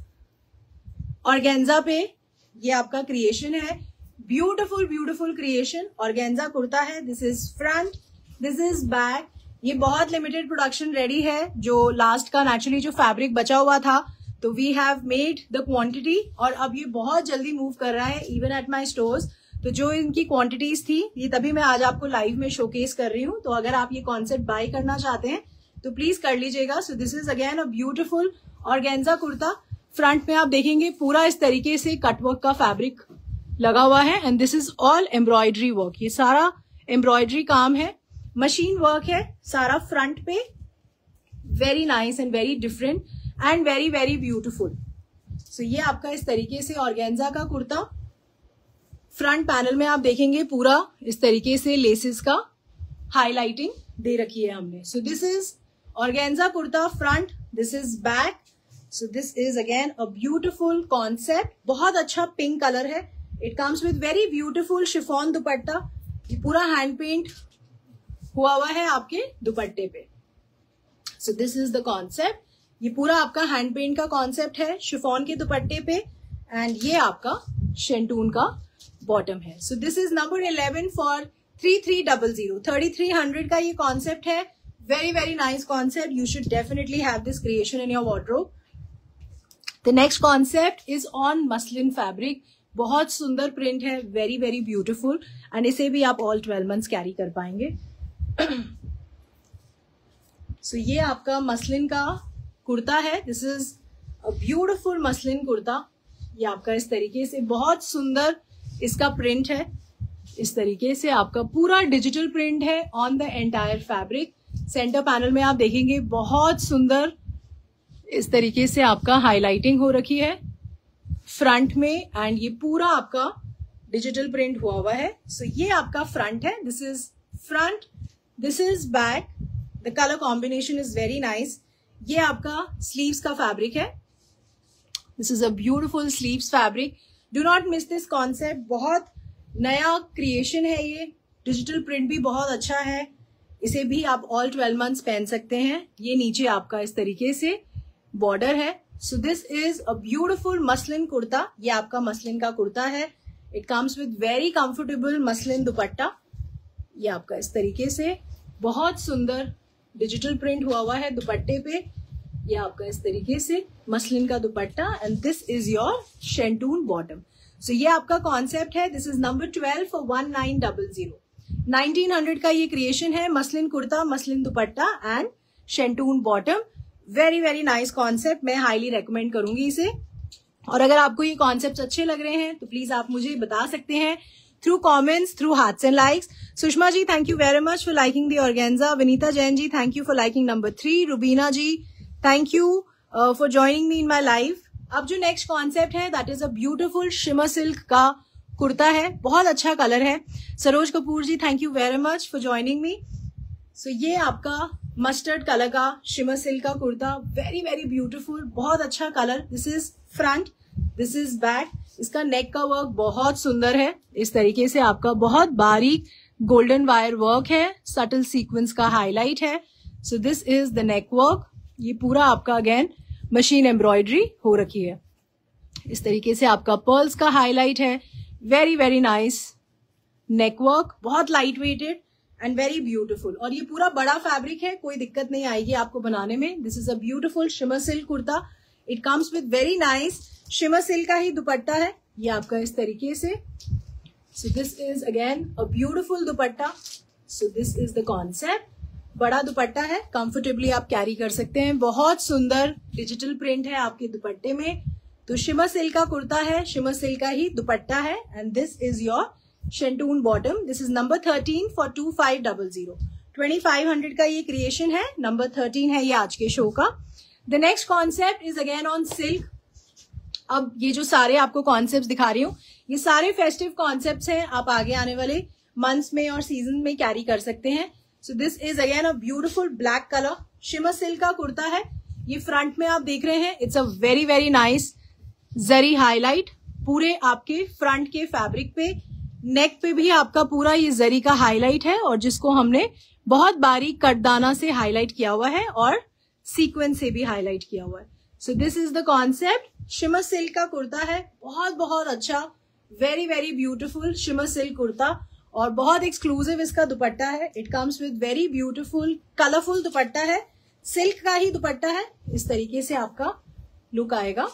organza पे ये आपका क्रिएशन है, beautiful beautiful creation. Organza kurta है। This is front, this is back. ये बहुत limited production ready है। जो last का नेचुरली जो फैब्रिक बचा हुआ था तो we have made the quantity और अब ये बहुत जल्दी मूव कर रहा है इवन एट माय स्टोर्स। तो जो इनकी क्वांटिटीज थी ये तभी मैं आज आपको लाइव में शोकेस कर रही हूँ। तो अगर आप ये कॉन्सेप्ट बाय करना चाहते हैं तो प्लीज कर लीजिएगा। सो this is again a beautiful organza kurta. Front में आप देखेंगे पूरा इस तरीके से कटवर्क का फैब्रिक लगा हुआ है and this is all embroidery work. ये सारा एम्ब्रॉयडरी काम है, मशीन वर्क है सारा फ्रंट पे। Very nice and very different and very very beautiful. So ये आपका इस तरीके से ऑर्गेन्जा का कुर्ता। फ्रंट पैनल में आप देखेंगे पूरा इस तरीके से लेसेस का हाईलाइटिंग दे रखी है हमने। सो this is organza kurta front, this is back. So this is again a beautiful concept. बहुत अच्छा पिंक कलर है। It comes with very beautiful chiffon दुपट्टा। ये पूरा हैंड पेंट हुआ हुआ है आपके दुपट्टे पे। So this is the concept. ये पूरा आपका हैंड पेंट का कॉन्सेप्ट है शिफॉन के दुपट्टे पे एंड ये आपका शेंटून का बॉटम है। So this is number 11 for 3300 3300 का ये कॉन्सेप्ट है. Very very nice concept. You should definitely have this creation in your wardrobe. The next concept is on muslin fabric. बहुत सुंदर प्रिंट है, वेरी वेरी ब्यूटिफुल, एंड इसे भी आप all 12 months carry कर पाएंगे. सो ये आपका मसलिन का कुर्ता है. This is a beautiful muslin kurta. ये आपका इस तरीके से बहुत सुंदर इसका प्रिंट है. इस तरीके से आपका पूरा डिजिटल प्रिंट है on the entire fabric. Centre panel में आप देखेंगे बहुत सुंदर इस तरीके से आपका हाईलाइटिंग हो रखी है फ्रंट में, एंड ये पूरा आपका डिजिटल प्रिंट हुआ है. सो ये आपका फ्रंट है. This is front, this is back. The colour combination is very nice. ये आपका स्लीव्स का फैब्रिक है. This is a beautiful sleeves fabric. Do not miss this concept. बहुत नया क्रिएशन है ये. डिजिटल प्रिंट भी बहुत अच्छा है. इसे भी आप ऑल 12 मंथ्स पहन सकते हैं. ये नीचे आपका इस तरीके से बॉर्डर है. So this is a beautiful muslin kurta. ये आपका मसलिन का कुर्ता है. It comes with very comfortable muslin दुपट्टा. ये आपका इस तरीके से बहुत सुंदर डिजिटल प्रिंट हुआ है दुपट्टे पे. ये आपका इस तरीके से मसलिन का dupatta, and this is your शेंटून bottom. So ये आपका कॉन्सेप्ट है. This is number 12 for 1900. 1900 का ये क्रिएशन है. Muslin kurta, muslin dupatta and शेंटून bottom. Very very nice concept. मैं हाईली रेकमेंड करूंगी इसे. और अगर आपको ये कॉन्सेप्ट अच्छे लग रहे हैं तो प्लीज आप मुझे बता सकते हैं through comments, through hearts and likes. Sushma ji, thank you very much for liking the organza. Vinita Jain ji, thank you for liking number 3. Rubina ji, thank you for joining me in my life. अब जो नेक्स्ट कॉन्सेप्ट है that is a beautiful shimmer silk का कुर्ता है. बहुत अच्छा colour है. Saroj Kapoor ji, thank you very much for joining me. So ये आपका मस्टर्ड कलर का शिमर सिल्क का कुर्ता. वेरी वेरी ब्यूटिफुल, बहुत अच्छा colour. This is front, this is back. इसका नेक का वर्क बहुत सुंदर है. इस तरीके से आपका बहुत बारीक गोल्डन वायर वर्क है. सटल सीक्वेंस का हाईलाइट है. So this is the neck work. ये पूरा आपका अगेन मशीन एम्ब्रॉयडरी हो रखी है. इस तरीके से आपका पर्ल्स का हाईलाइट है. Very very nice neck work. बहुत light weighted and very beautiful. और ये पूरा बड़ा फैब्रिक है, कोई दिक्कत नहीं आएगी आपको बनाने में. This is a beautiful shimmer silk kurta. It comes with very nice shimmer silk का ही दुपट्टा है. ये आपका इस तरीके से. So this is again a beautiful dupatta. So this is the concept. बड़ा दुपट्टा है, कंफर्टेबली आप कैरी कर सकते हैं. बहुत सुंदर डिजिटल प्रिंट है आपके दुपट्टे में. तो शिमर सिल्क का कुर्ता है, शिमर सिल्क का ही दुपट्टा है, and this is your शेंटून bottom. This is number 13 for 2500. 2500 का ये क्रिएशन है. नंबर 13 है ये आज के शो का. The next concept is again on silk. अब ये जो सारे आपको कॉन्सेप्ट दिखा रही हूँ, ये सारे फेस्टिव कॉन्सेप्ट हैं. आप आगे आने वाले मंथ्स में और सीजन में कैरी कर सकते हैं. So this is again a beautiful black colour shimmer silk का कुर्ता है. ये फ्रंट में आप देख रहे हैं. It's a very very nice zari highlight पूरे आपके फ्रंट के फैब्रिक पे. नेक पे भी आपका पूरा ये जरी का हाईलाइट है, और जिसको हमने बहुत बारीक कटदाना से हाईलाइट किया हुआ है और सीक्वेंस से भी हाईलाइट किया हुआ है. So this is the concept. Shimmer silk का कुर्ता है. बहुत बहुत अच्छा, very very beautiful shimmer silk kurta, और बहुत एक्सक्लूसिव इसका दुपट्टा है. It comes with very beautiful colourful दुपट्टा है. सिल्क का ही दुपट्टा है. इस तरीके से आपका लुक आएगा.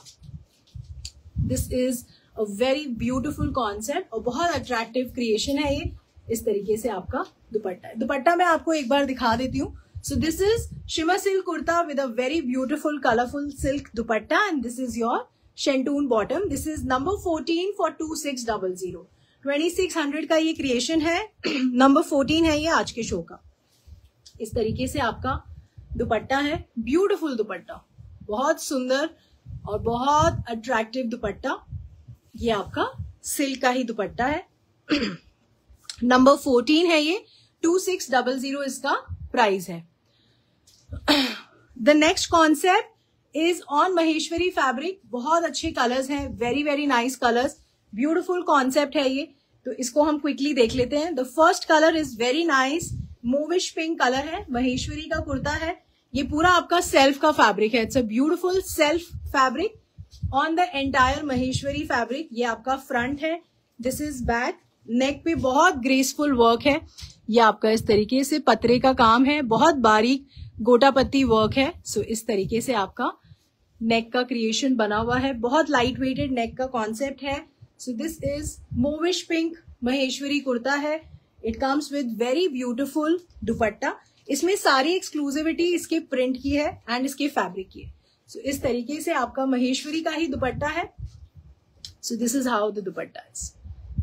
This is a very beautiful concept और बहुत अट्रैक्टिव क्रिएशन है ये. इस तरीके से आपका दुपट्टा है. दुपट्टा मैं आपको एक बार दिखा देती हूँ. So this is shimmer silk kurta with a very beautiful colourful silk dupatta, and this is your शेंटून bottom. This is number 14 for 2600. 2600 का ये क्रिएशन है. नंबर 14 है ये आज के शो का. इस तरीके से आपका दुपट्टा है. ब्यूटिफुल दुपट्टा, बहुत सुंदर और बहुत अट्रैक्टिव दुपट्टा. ये आपका सिल्क का ही दुपट्टा है. नंबर 14 है ये. 2600 इसका प्राइस है. The next concept is on Maheshwari fabric. बहुत अच्छे कलर्स हैं, very very nice colours. Beautiful concept है ये. तो इसको हम क्विकली देख लेते हैं. The first colour is very nice mauvish pink colour है. महेश्वरी का कुर्ता है. ये पूरा आपका सेल्फ का फैब्रिक है. It's a beautiful self fabric on the entire Maheshwari fabric. ये आपका फ्रंट है. This is back. नेक पे बहुत ग्रेसफुल वर्क है। ये आपका इस तरीके से पतरे का काम है, बहुत बारीक गोटा पत्ती वर्क है। सो इस तरीके से आपका नेक का क्रिएशन बना हुआ है, बहुत लाइट वेटेड नेक का कॉन्सेप्ट है। So this is mauvish pink Maheshwari kurta है। It comes with very beautiful dupatta. इसमें सारी एक्सक्लूसिविटी इसके प्रिंट की है एंड इसके फैब्रिक की है। सो इस तरीके से आपका महेश्वरी का ही दुपट्टा है। So this is how the dupatta is.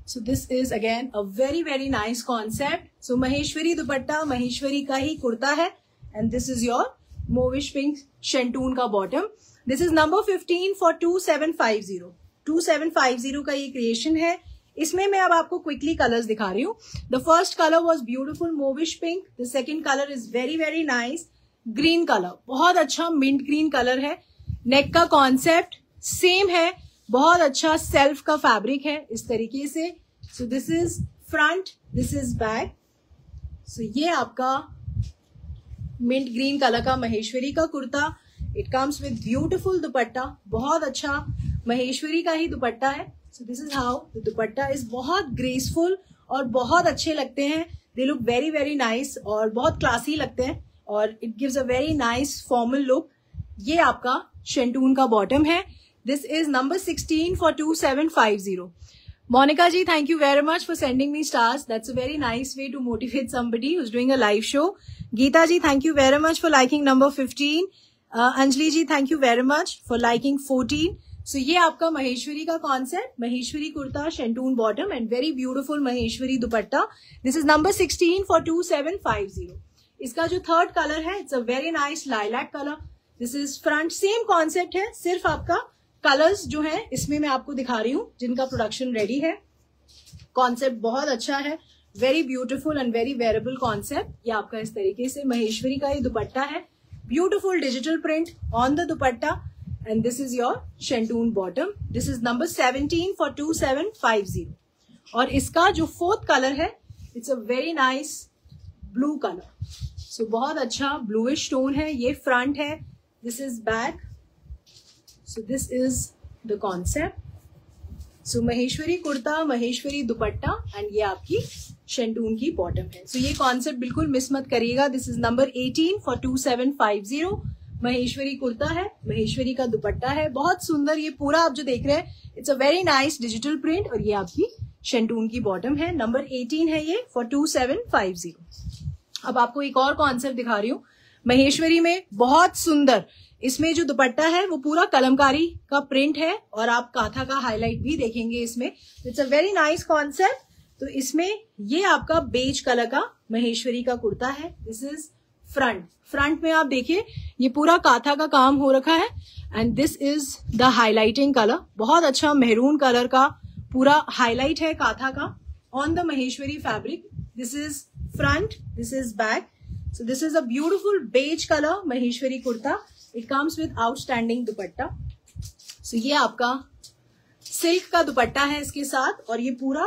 So this is again a very very nice concept. So Maheshwari dupatta, Maheshwari का ही कुर्ता है and this is your mauvish pink shantoon का bottom. This is number 15 for 2750। 2750 का ये क्रिएशन है। इसमें मैं अब आपको क्विकली कलर्स दिखा रही हूँ। The first colour was beautiful mauvish pink. The second colour is very very nice green colour, बहुत अच्छा मिंट ग्रीन कलर है। नेक का कॉन्सेप्ट सेम है, बहुत अच्छा सेल्फ का फैब्रिक है इस तरीके से। So this is front, this is back. So ये आपका मिंट ग्रीन कलर का महेश्वरी का kurta. It comes with beautiful dupatta, बहुत अच्छा महेश्वरी का ही दुपट्टा है। So this is how the dupatta is. बहुत ग्रेसफुल और बहुत अच्छे लगते हैं। They look very very nice और बहुत क्लासी लगते हैं और it gives a very nice formal look. ये आपका शेंटून का बॉटम है। This is number 16 for 2750। Monika ji, thank you very much for sending me stars. That's a very nice way to motivate somebody who's doing a live show. Geeta ji, thank you very much for liking number 15. Anjali ji, thank you very much for liking 14. So ये आपका महेश्वरी का concept, Maheshwari kurta, शेंटून bottom and very beautiful Maheshwari dupatta. This is number 16 for 2750। इसका जो third colour है, it's a very nice lilac colour. This is front, same concept है, सिर्फ आपका colours जो है इसमें मैं आपको दिखा रही हूँ जिनका प्रोडक्शन रेडी है। कॉन्सेप्ट बहुत अच्छा है, very beautiful and very wearable concept. ये आपका इस तरीके से महेश्वरी का ही दुपट्टा है। Beautiful digital print on the dupatta and this is your शेंटून bottom. This is number 17 for 2750। और इसका जो फोर्थ कलर है, it's a very nice blue colour. So बहुत अच्छा ब्लूइश टोन है। ये फ्रंट है, this is back. So this is the concept. So Maheshwari kurta, Maheshwari dupatta and ये आपकी शेंटून की बॉटम है। So ये कॉन्सेप्ट बिल्कुल मिस मत करिएगा। This is number 18 for 2750। Maheshwari kurta है, महेश्वरी का दुपट्टा है, बहुत सुंदर। ये पूरा आप जो देख रहे हैं, it's a very nice digital print और ये आपकी शेंटून की बॉटम है। नंबर 18 है ये फॉर 2750। अब आपको एक और कॉन्सेप्ट दिखा रही हूँ महेश्वरी में, बहुत सुंदर। इसमें जो दुपट्टा है वो पूरा कलमकारी का प्रिंट है और आप काथा का हाईलाइट भी देखेंगे इसमें। It's a very nice concept. तो इसमें ये आपका बेज कलर का महेश्वरी का कुर्ता है। दिस इज फ्रंट में आप देखिए ये पूरा काथा का काम हो रखा है and this is the highlighting colour. बहुत अच्छा मेहरून कलर का पूरा हाईलाइट है काथा का on the Maheshwari fabric. This is front, this is back. So this is a beautiful beige colour Maheshwari kurta. It comes with outstanding dupatta. So ये आपका सिल्क का दुपट्टा है इसके साथ और ये पूरा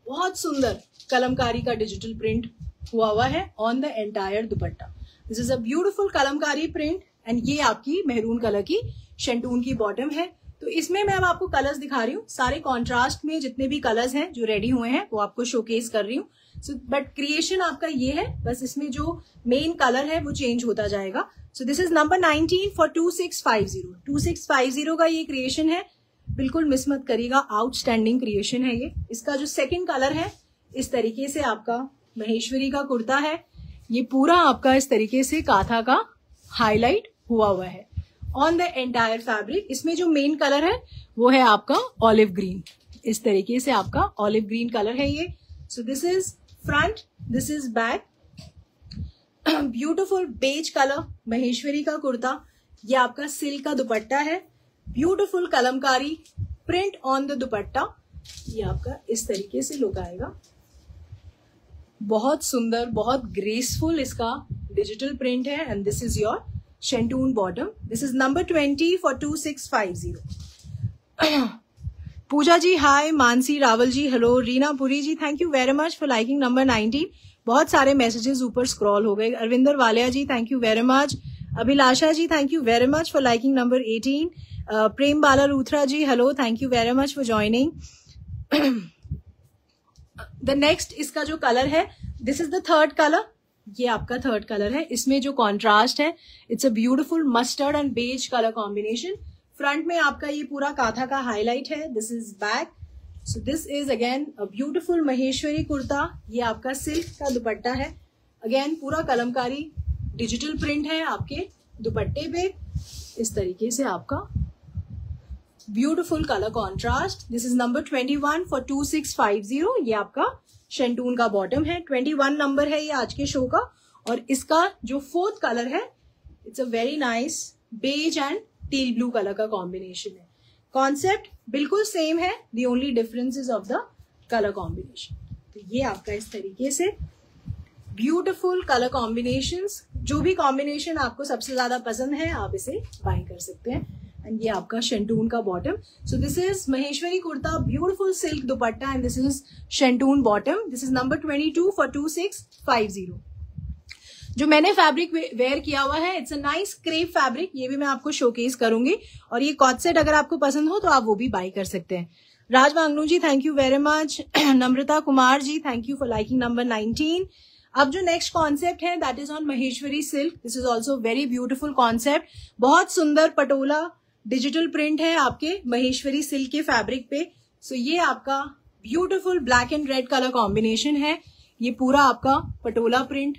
बहुत सुंदर कलमकारी का डिजिटल प्रिंट हुआ है on the entire dupatta. This is a beautiful kalamkari print and ये आपकी मेहरून कलर की शेंटून की बॉटम है। तो इसमें मैं अब आपको कलर्स दिखा रही हूँ, सारे कॉन्ट्रास्ट में जितने भी कलर्स हैं जो रेडी हुए हैं वो आपको शोकेस कर रही हूँ। सो बट क्रिएशन आपका ये है, बस इसमें जो मेन कलर है वो चेंज होता जाएगा। सो दिस इज नंबर 19 फॉर 2650। 2650 का ये क्रिएशन है, बिल्कुल मिस मत करिएगा, आउटस्टैंडिंग क्रिएशन है ये। इसका जो सेकंड कलर है, इस तरीके से आपका महेश्वरी का कुर्ता है। ये पूरा आपका इस तरीके से काथा का हाईलाइट हुआ है ऑन द एंटायर फैब्रिक। इसमें जो मेन कलर है वो है आपका ऑलिव ग्रीन। इस तरीके से आपका ऑलिव ग्रीन कलर है ये। So this is front, this is back. Beautiful beige colour Maheshwari का कुर्ता। ये आपका सिल्क का दुपट्टा है, beautiful kalamkari print on the dupatta. ये आपका इस तरीके से लुक आएगा, बहुत सुंदर, बहुत ग्रेसफुल इसका डिजिटल प्रिंट है and this is your शेंटून bottom. This is number 20 for 2650। Pooja ji hi, Mansi Rawal ji hello, Reena Puri ji thank you very much for liking number 19। बहुत सारे मैसेजेस ऊपर स्क्रॉल हो गए। Arvinder Walia ji thank you very much. Abhilasha ji thank you very much for liking number 18। Prem Bala Ruthra ji hello, thank you very much for joining. The next इसका जो colour है, this is the third colour, ये आपका थर्ड कलर है। इसमें जो कॉन्ट्रास्ट है, it's a beautiful mustard and beige colour combination. Front में आपका ये पूरा काथा का हाईलाइट है, this is back. So this is again a beautiful Maheshwari kurta. ये आपका सिल्क का दुपट्टा है, अगेन पूरा कलमकारी डिजिटल प्रिंट है आपके दुपट्टे पे। इस तरीके से आपका beautiful colour contrast. This is number 21 for 2650। ये आपका शेंटून का बॉटम है, 21 नंबर है ये आज के शो का। और इसका जो फोर्थ कलर है, it's a very nice beige and teal blue colour का कॉम्बिनेशन है। कॉन्सेप्ट बिल्कुल सेम है, the only difference is of the colour combination. तो ये आपका इस तरीके से ब्यूटिफुल कलर कॉम्बिनेशंस, जो भी कॉम्बिनेशन आपको सबसे ज्यादा पसंद है आप इसे बाय कर सकते हैं। एंड ये आपका शेंटून का bottom. So this is Maheshwari kurta, beautiful silk dupatta and this is शेंटून bottom. This is number 22 for 2650। जो मैंने फैब्रिक वेयर किया हुआ है, it's a nice crepe fabric, ये भी मैं आपको शोकेस करूंगी। और ये कॉट सेट अगर आपको पसंद हो तो आप वो भी बाय कर सकते हैं। Raj Wangnoo ji, thank you very much. Namrata Kumar ji, thank you for liking number 19। अब जो नेक्स्ट कॉन्सेप्ट है, that is on Maheshwari silk. This is also very beautiful concept. बहुत सुंदर पटोला डिजिटल प्रिंट है आपके महेश्वरी सिल्क के फैब्रिक पे। सो ये आपका beautiful black and red colour combination है। ये पूरा आपका पटोला प्रिंट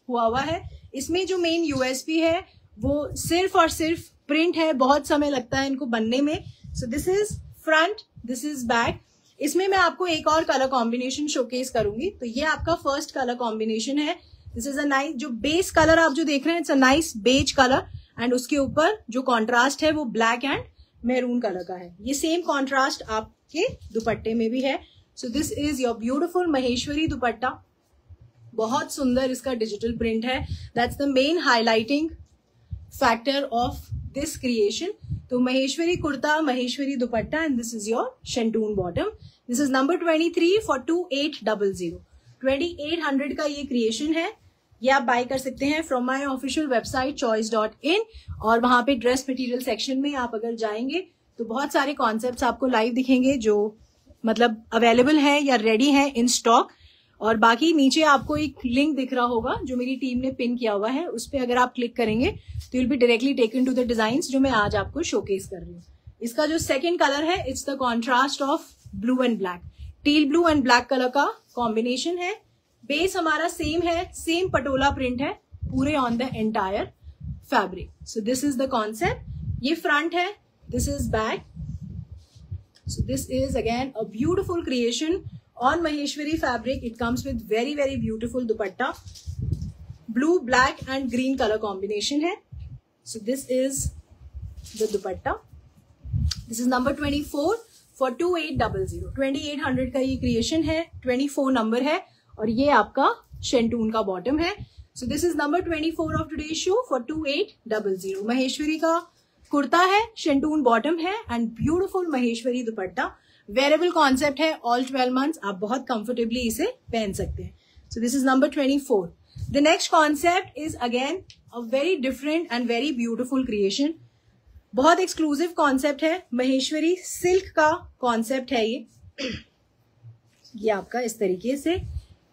हुआ हुआ है। इसमें जो मेन यूएसपी है वो सिर्फ और सिर्फ प्रिंट है, बहुत समय लगता है इनको बनने में। So this is front, this is back. इसमें मैं आपको एक और कलर कॉम्बिनेशन शोकेस करूंगी। तो ये आपका फर्स्ट कलर कॉम्बिनेशन है। दिस इज अ नाइस, जो बेस कलर आप जो देख रहे हैं, it's a nice beige colour and उसके ऊपर जो कॉन्ट्रास्ट है वो ब्लैक एंड मैरून कलर का है। ये सेम कॉन्ट्रास्ट आपके दुपट्टे में भी है। So this is your beautiful Maheshwari dupatta. बहुत सुंदर इसका डिजिटल प्रिंट है। That's the main highlighting factor of this creation. तो Maheshwari kurta, Maheshwari dupatta and this is your शेंटून bottom. This is number 23 for 2800। 2800 का ये क्रिएशन है। ये आप बाय कर सकते हैं from my official website choice.in। और वहां पे ड्रेस मटेरियल सेक्शन में आप अगर जाएंगे तो बहुत सारे कॉन्सेप्ट्स आपको लाइव दिखेंगे, जो मतलब अवेलेबल है या रेडी है इन स्टॉक। और बाकी नीचे आपको एक लिंक दिख रहा होगा जो मेरी टीम ने पिन किया हुआ है, उस पर अगर आप क्लिक करेंगे तो will be directly taken to the designs जो मैं आज आपको शोकेस कर रही हूँ। इसका जो सेकंड कलर है, it's the contrast of blue and black, teal blue and black colour का कॉम्बिनेशन है। बेस हमारा सेम है, सेम पटोला प्रिंट है पूरे on the entire fabric. So this is the concept. ये फ्रंट है, this is back. So this is again a beautiful creation on Maheshwari fabric. It comes with very very beautiful dupatta, blue, black and green color combination है। So this is the dupatta. This is number 24 for 2800। 2800 का ये creation है, 24 number है और ये आपका shantoon का bottom है। So this is number 24 of today's show for 2800। Maheshwari का कुर्ता है, शेंटून बॉटम है and beautiful Maheshwari dupatta. Wearable concept है, ऑल 12 मंथ्स आप बहुत कंफर्टेबली इसे पहन सकते हैं। So this is number 24। The next concept is again a very different and very beautiful creation. बहुत एक्सक्लूसिव कॉन्सेप्ट है, महेश्वरी सिल्क का कॉन्सेप्ट है ये आपका इस तरीके से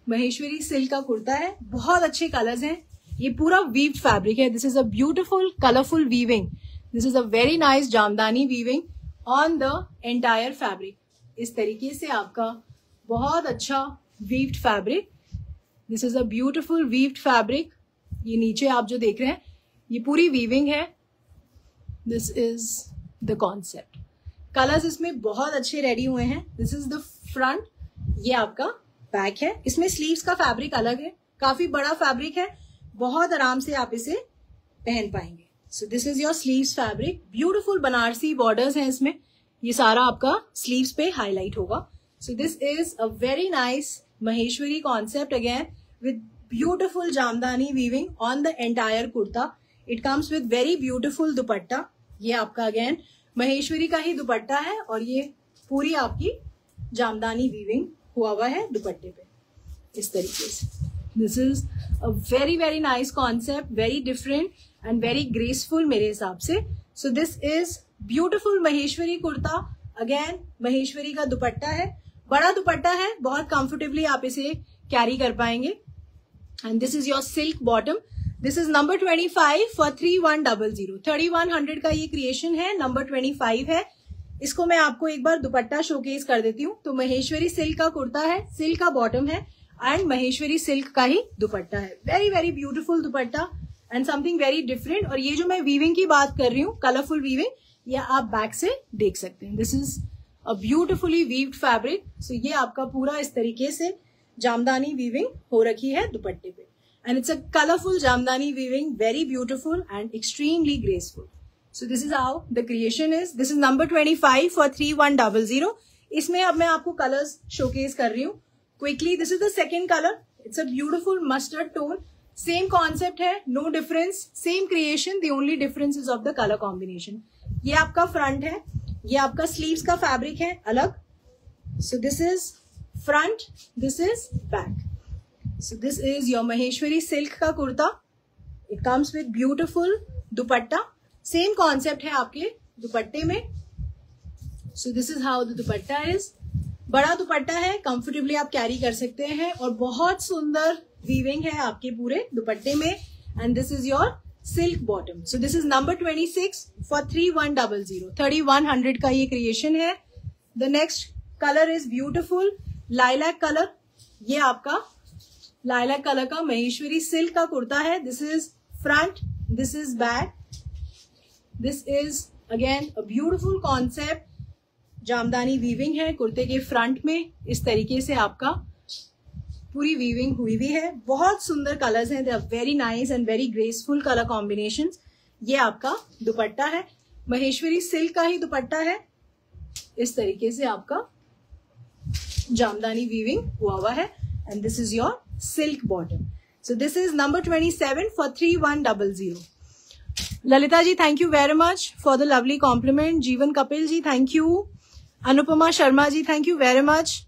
महेश्वरी सिल्क का कुर्ता है। बहुत अच्छे कलर्स हैं, ये पूरा वीव्ड फैब्रिक है। This is a beautiful colourful weaving. This is a very nice jamdani weaving on the entire fabric. इस तरीके से आपका बहुत अच्छा weaved fabric. This is a beautiful weaved fabric. ये नीचे आप जो देख रहे हैं ये पूरी वीविंग है। This is the concept. Colours इसमें बहुत अच्छे रेडी हुए हैं। दिस इज द फ्रंट, ये आपका बैक है। इसमें स्लीव्स का फैब्रिक अलग है, काफी बड़ा फैब्रिक है, बहुत आराम से आप इसे पहन पाएंगे। सो this is your sleeves fabric. Beautiful Banarasi borders हैं इसमें, ये सारा आपका स्लीव्स पे हाईलाइट होगा। सो this is a very nice Maheshwari concept again with beautiful jamdani weaving on the entire kurta. It comes with very beautiful दुपट्टा। ये आपका अगेन महेश्वरी का ही दुपट्टा है और ये पूरी आपकी जामदानी वीविंग हुआ हुआ है दुपट्टे पे इस तरीके से। This is a very very nice concept, very different and very graceful मेरे हिसाब से। So this is beautiful Maheshwari kurta. Again Maheshwari का दुपट्टा है, बड़ा दुपट्टा है, बहुत कंफर्टेबली आप इसे कैरी कर पाएंगे। And this is your silk bottom. This is number 25 for 3100। 3100 का ये क्रिएशन है, नंबर 25 है। इसको मैं आपको एक बार दुपट्टा शोकेस कर देती हूँ। तो महेश्वरी सिल्क का कुर्ता है, सिल्क का बॉटम है एंड महेश्वरी सिल्क का ही दुपट्टा है। Very very beautiful dupatta and something very different. और ये जो मैं वीविंग की बात कर रही हूँ, कलरफुल वीविंग, ये आप बैक से देख सकते हैं। This is a beautifully weaved fabric. So ये आपका पूरा इस तरीके से जामदानी वीविंग हो रखी है दुपट्टे पे and it's a colourful jamdani weaving, very beautiful and extremely graceful. So this is how the creation is. This is number 25 for 3100. इसमें अब मैं आपको कलर्स शोकेस कर रही हूँ quickly. This is the second colour. It's a beautiful mustard tone. Same concept है, no difference, same creation, the only difference is of the colour combination. ये आपका फ्रंट है, ये आपका स्लीव्स का फैब्रिक है अलग। So this is front, this is back. So this is your Maheshwari silk का kurta. It comes with beautiful dupatta. Same concept है आपके दुपट्टे में। So this is how the dupatta is. बड़ा दुपट्टा है, कंफर्टेबली आप कैरी कर सकते हैं और बहुत सुंदर वीविंग है आपके पूरे दुपट्टे में। And this is your silk bottom. So this is number 26 for 3100। 3100 का ये क्रिएशन है। The next colour is beautiful lilac colour. ये आपका लाइलैक कलर का महेश्वरी सिल्क का कुर्ता है। This is front, this is back. This is again a beautiful concept. Jamdani weaving है कुर्ते के फ्रंट में, इस तरीके से आपका पूरी वीविंग हुई भी है। बहुत सुंदर कलर्स हैं, they are very nice and very graceful colour combinations. ये आपका दुपट्टा है, महेश्वरी सिल्क का ही दुपट्टा है। इस तरीके से आपका जामदानी वीविंग हुआ है and this is your silk bottom. So this is number 27 for 3100। Lalita ji, thank you very much for the lovely compliment. Jeevan Kapil ji, thank you. Anupama Sharma ji, thank you very much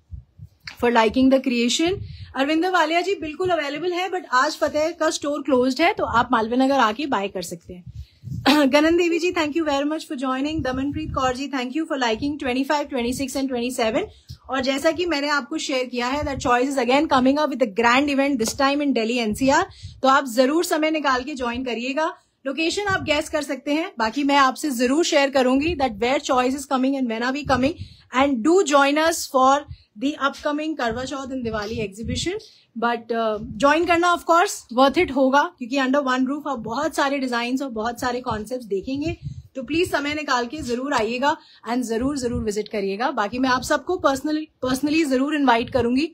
for liking the creation. Arvinder Walia ji, बिल्कुल अवेलेबल है but आज फतेह का store closed है, तो आप मालवीय नगर आके bye कर सकते हैं। Ganan Devi ji, thank you very much for joining. Damanpreet Kaur ji, thank you for liking 25, 26 and 27। और जैसा कि मैंने आपको शेयर किया है that choice is again coming up with a grand event this time in Delhi NCR, तो आप जरूर समय निकाल के ज्वाइन करिएगा। लोकेशन आप गैस कर सकते हैं, बाकी मैं आपसे जरूर शेयर करूंगी that where choice is coming and when are we coming, and do join us for the upcoming Karva Chauth and Diwali exhibition. But join करना ऑफ कोर्स वर्थ इट होगा, क्योंकि अंडर वन रूफ आप बहुत सारे डिजाइन और बहुत सारे कॉन्सेप्ट देखेंगे। तो प्लीज समय निकाल के जरूर आइएगा एंड जरूर विजिट करिएगा। बाकी मैं आप सबको पर्सनली जरूर इन्वाइट करूंगी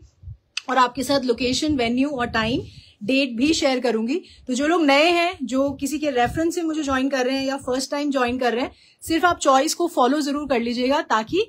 और आपके साथ लोकेशन, वेन्यू और टाइम, डेट भी शेयर करूंगी। तो जो लोग नए हैं, जो किसी के रेफरेंस से मुझे ज्वाइन कर रहे हैं या फर्स्ट टाइम ज्वाइन कर रहे हैं, सिर्फ आप चॉइस को फॉलो जरूर कर लीजिएगा ताकि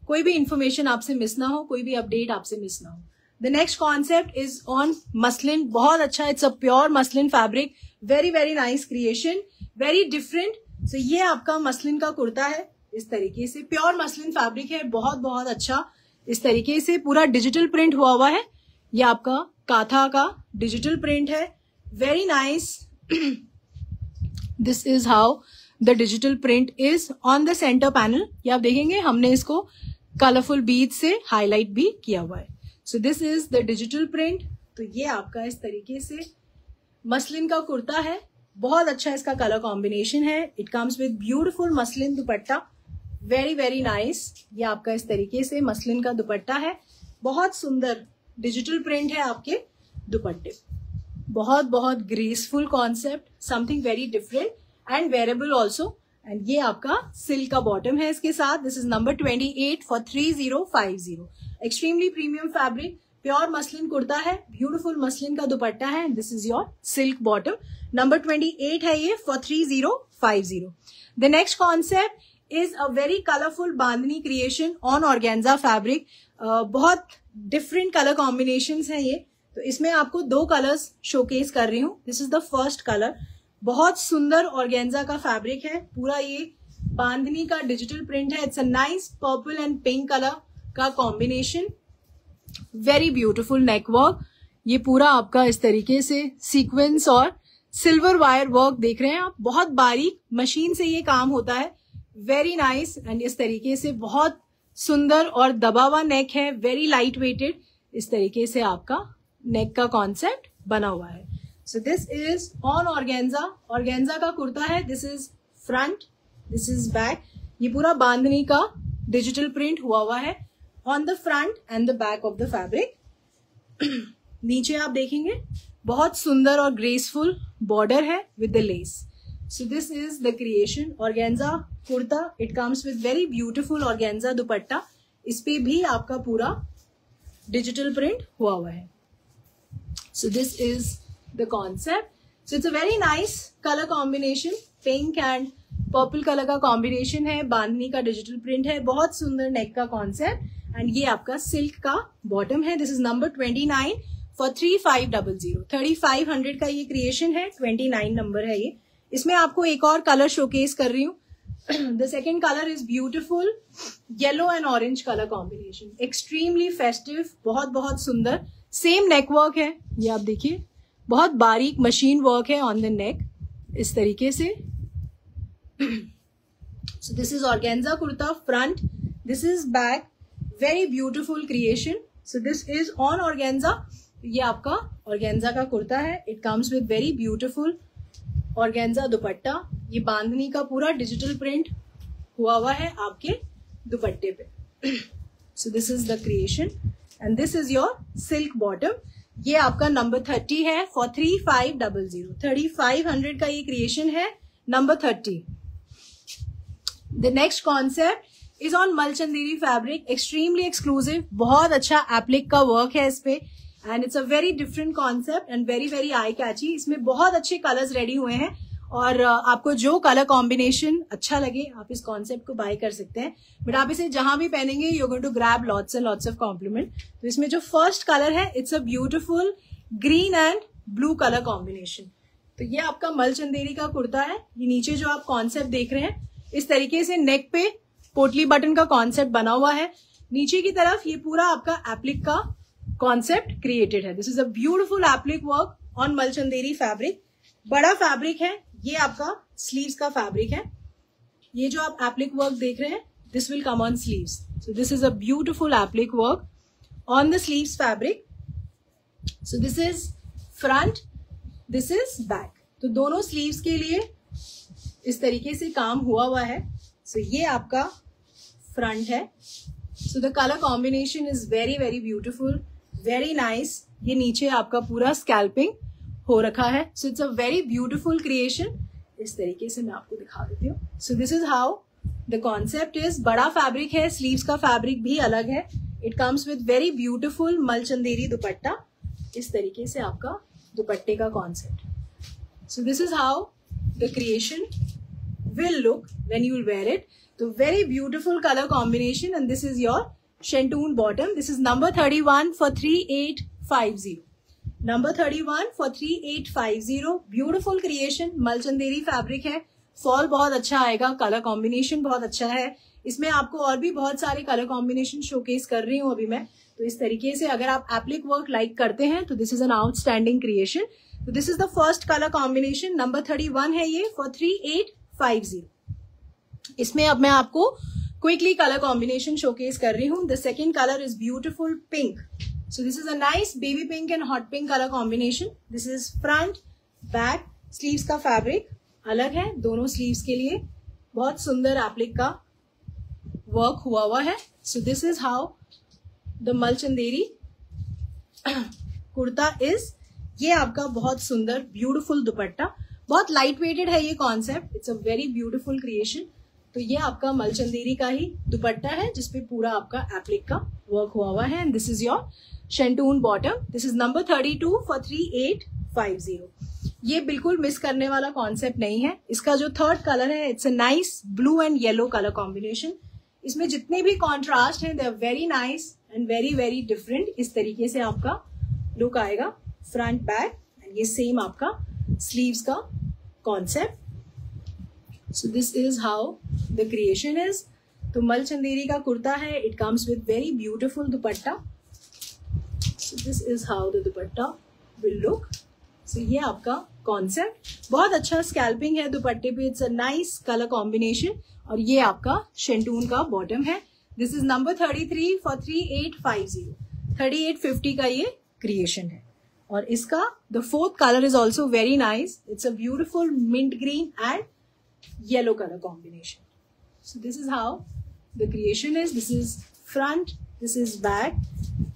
कोई भी इंफॉर्मेशन आपसे मिस ना हो, कोई भी अपडेट आपसे मिस ना हो। The next concept is on muslin. बहुत अच्छा, it's a pure muslin fabric, very very nice creation, very different. So ये आपका मसलिन का कुर्ता है, इस तरीके से प्योर मसलिन फैब्रिक है, बहुत अच्छा। इस तरीके से पूरा डिजिटल प्रिंट हुआ है। ये आपका काथा का डिजिटल प्रिंट है, very nice. This is how the digital print is on the centre panel. ये आप देखेंगे हमने इसको कलरफुल बीड से हाईलाइट भी किया हुआ है। So this is the digital print. तो ये आपका इस तरीके से मसलिन का कुर्ता है, बहुत अच्छा इसका कलर कॉम्बिनेशन है। It comes with beautiful muslin dupatta, very very nice. ये आपका इस तरीके से मसलिन का दुपट्टा है, बहुत सुंदर डिजिटल प्रिंट है आपके दुपट्टे। बहुत graceful concept, something very different and wearable also. And ये आपका सिल्क का बॉटम है इसके साथ। This is number 28 for 3050। Extremely premium fabric, pure muslin kurta है, ब्यूटिफुल मसलिन का दुपट्टा है। This is your silk bottom, number 28 है ये for 3050। The next concept is a very colourful bandhani creation on organza fabric. बहुत डिफरेंट कलर कॉम्बिनेशंस हैं ये। तो इसमें आपको 2 कलर्स शोकेस कर रही हूँ। This is the first colour, बहुत सुंदर ऑर्गेन्जा का फैब्रिक है, पूरा ये बांधनी का डिजिटल प्रिंट है। It's a nice purple and pink colour का combination, very beautiful neck work. ये पूरा आपका इस तरीके से सीक्वेंस और सिल्वर वायर वर्क देख रहे हैं आप, बहुत बारीक मशीन से ये काम होता है, वेरी नाइस। एंड इस तरीके से बहुत सुंदर और दबा हुआ नेक है, वेरी लाइट वेटेड। इस तरीके से आपका नेक का कॉन्सेप्ट बना हुआ है। So this is on organza. Organza का कुर्ता है। This is front, this is back. ये पूरा बांधनी का डिजिटल प्रिंट हुआ है on the front end the back of the fabric. नीचे आप देखेंगे बहुत सुंदर और ग्रेसफुल बॉर्डर है with the less. So this is the creation organza kurta. It comes with very beautiful organza dupatta. इस पे भी आपका पूरा डिजिटल प्रिंट हुआ है। So this is the concept. So it's a very nice colour combination, pink and purple colour का combination है। बांधनी का डिजिटल प्रिंट है, बहुत सुंदर नेक का कॉन्सेप्ट। एंड ये आपका सिल्क का बॉटम है। This is number 29 for 3500। 3500 का ये क्रिएशन है, 29 नंबर है ये। इसमें आपको एक और कलर शोकेस कर रही हूँ। The second colour is beautiful yellow and orange colour combination, extremely festive, बहुत बहुत सुंदर। सेम नेक वर्क है, ये आप देखिए बहुत बारीक मशीन वर्क है ऑन द नेक इस तरीके से। So this is organza kurta front, this is back, very beautiful creation. So this is on organza. ये आपका organza का कुर्ता है। It comes with very beautiful organza दुपट्टा। ये बांधनी का पूरा डिजिटल प्रिंट हुआ है आपके दुपट्टे पे। So this is the creation and this is your silk bottom. ये आपका नंबर 30 है for 3500। 3500 का ये क्रिएशन है, number 30। The next concept is on Malchanderi fabric, extremely exclusive, बहुत अच्छा एप्लिक का वर्क है इस पे and it's a very different concept and very very eye catchy. इसमें बहुत अच्छे कलर्स रेडी हुए हैं और आपको जो कलर कॉम्बिनेशन अच्छा लगे आप इस कॉन्सेप्ट को बाय कर सकते हैं। बट आप इसे जहां भी पहनेंगे you are going to grab lots and lots of compliment. तो इसमें जो फर्स्ट कलर है it's a beautiful green and blue colour combination. तो ये आपका मलचंदेरी का कुर्ता है। ये नीचे जो आप कॉन्सेप्ट देख रहे हैं इस तरीके से नेक पे पोटली बटन का कॉन्सेप्ट बना हुआ है। नीचे की तरफ ये पूरा आपका एप्लिक का कॉन्सेप्ट क्रिएटेड है। This is a beautiful applique work on Malchanderi fabric. बड़ा फैब्रिक है, ये आपका स्लीव्स का फैब्रिक है। ये जो आप एप्लिक वर्क देख रहे हैं this will come on sleeves. So this is a beautiful applique work on the sleeves fabric. So this is front, this is back. तो दोनों स्लीव्स के लिए इस तरीके से काम हुआ है। सो ये आपका फ्रंट है। So the colour combination is very very beautiful, very nice. ये नीचे आपका पूरा स्कैल्पिंग हो रखा है। So it's a very beautiful creation. इस तरीके से मैं आपको दिखा देती हूँ। So this is how the concept is. बड़ा फैब्रिक है, स्लीव्स का फैब्रिक भी अलग है। It comes with very beautiful Malchanderi dupatta. इस तरीके से आपका दुपट्टे का concept. So this is how the creation will look when you will wear it. So very beautiful color combination and this is your shantoon bottom. This is number 31 for 3850. Number 31 for 3850. Beautiful creation, मलचंदेरी fabric है। Fall बहुत अच्छा आएगा, colour combination बहुत अच्छा है। इसमें आपको और भी बहुत सारे कलर कॉम्बिनेशन शोकेस कर रही हूँ अभी मैं। तो इस तरीके से अगर आप एप्लिक वर्क लाइक करते हैं तो this is an outstanding creation. तो this is the first colour combination, number 31 है ये फॉर 3850। इसमें अब मैं आपको क्विकली कलर कॉम्बिनेशन शोकेस कर रही हूँ। The second colour is beautiful pink. So this is a nice baby pink and hot pink colour combination. This is front back. Sleeves का फैब्रिक अलग है दोनों स्लीव्स के लिए। बहुत सुंदर एप्लिक का वर्क हुआ है। So this is how the Malchanderi kurta is. ये आपका बहुत सुंदर ब्यूटीफुल दुपट्टा, बहुत लाइट वेटेड है ये concept. It's a very beautiful creation. तो ये आपका मलचंदेरी का ही दुपट्टा है जिसपे पूरा आपका एप्लिक का वर्क हुआ है and this is your shantoon bottom. This is number 32 for 3850। ये बिल्कुल मिस करने वाला कॉन्सेप्ट नहीं है। इसका जो थर्ड कलर है it's a nice blue and yellow colour combination. इसमें जितने भी कॉन्ट्रास्ट हैं they are very nice and very very different. इस तरीके से आपका लुक आएगा फ्रंट बैक एंड ये सेम आपका स्लीव्स का concept. So this is how the creation is. तो मलचंदेरी का कुर्ता है। It comes with very beautiful dupatta. So this is how the dupatta will look. सो ये आपका कॉन्सेप्ट, बहुत अच्छा स्कैल्पिंग है दुपट्टे पे। It's a nice colour combination और ये आपका शैंटून का बॉटम है। This is number 33 for 3850. 3850 का ये क्रिएशन है. और इसका the fourth colour is also very nice. It's a beautiful mint green and yellow colour combination. So this is how the creation is. This is front, this is back.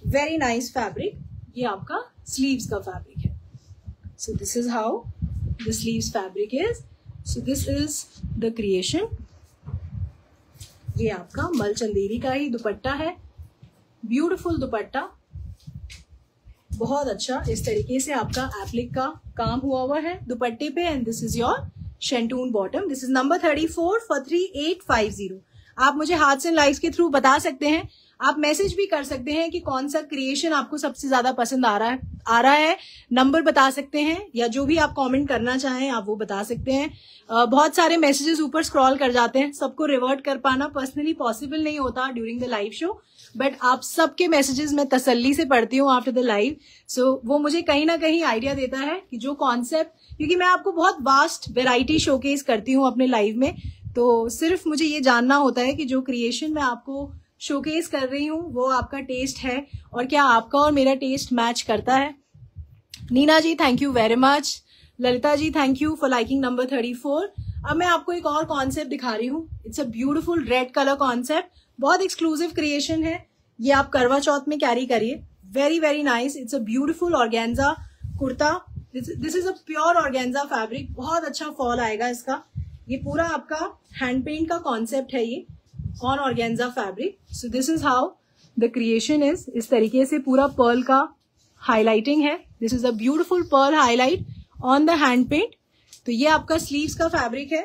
Very nice fabric. ये आपका sleeves का fabric है. So this is how the sleeves fabric is. So this is the creation. ये आपका मल चंदेरी का ही दुपट्टा है. ब्यूटिफुल दुपट्टा, बहुत अच्छा. इस तरीके से आपका एप्लिक का काम हुआ है दुपट्टे पे. And this is your शेंटून bottom. This is number 34 for 3850. आप मुझे हार्ट्स एंड लाइक्स के थ्रू बता सकते हैं. आप मैसेज भी कर सकते हैं कि कौन सा क्रिएशन आपको सबसे ज्यादा पसंद आ रहा है. नंबर बता सकते हैं या जो भी आप कमेंट करना चाहें आप वो बता सकते हैं. बहुत सारे मैसेजेस ऊपर स्क्रॉल कर जाते हैं. सबको रिवर्ट कर पाना पर्सनली पॉसिबल नहीं होता during the live show. But आप सबके मैसेजेस मैं तसल्ली से पढ़ती हूँ आफ्टर द लाइव. सो वो मुझे कहीं ना कहीं आइडिया देता है कि जो कॉन्सेप्ट, क्योंकि मैं आपको बहुत वास्ट वेराइटी शोकेस करती हूँ अपने लाइव में, तो सिर्फ मुझे ये जानना होता है कि जो क्रिएशन मैं आपको शोकेस कर रही हूँ वो आपका टेस्ट है और क्या आपका और मेरा टेस्ट मैच करता है. Neena ji thank you very much. Lalita ji thank you for liking number 34. अब मैं आपको एक और कॉन्सेप्ट दिखा रही हूँ. It's a beautiful red colour concept. बहुत एक्सक्लूसिव क्रिएशन है. ये आप करवा चौथ में कैरी करिए. Very very nice. It's a beautiful organza kurta. This is a pure organza fabric. बहुत अच्छा फॉल आएगा इसका. ये पूरा आपका हैंड पेंट का कॉन्सेप्ट है ये on organza fabric. So this is how the creation is. इस तरीके से पूरा पर्ल का हाईलाइटिंग है. This is a beautiful pearl highlight on the hand paint. तो ये आपका स्लीव्स का फैब्रिक है.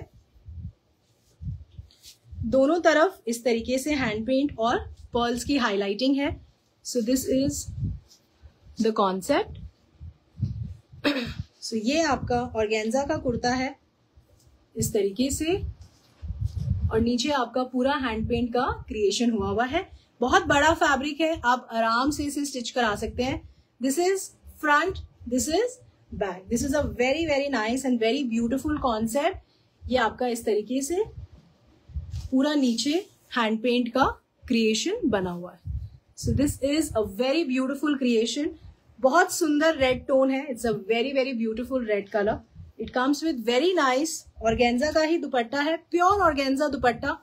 दोनों तरफ इस तरीके से हैंड पेंट और पर्ल्स की हाईलाइटिंग है. So this is the concept. So ये आपका ऑर्गेन्जा का कुर्ता है इस तरीके से और नीचे आपका पूरा हैंड पेंट का क्रिएशन हुआ है. बहुत बड़ा फैब्रिक है. आप आराम से इसे स्टिच करा सकते हैं. This is front, this is back. This is a very very nice and very beautiful concept. ये आपका इस तरीके से पूरा नीचे हैंड पेंट का क्रिएशन बना हुआ है. So this is a very beautiful creation. बहुत सुंदर रेड टोन है. It's a very very beautiful red colour. It comes with very nice organza का ही दुपट्टा है. Pure organza dupatta.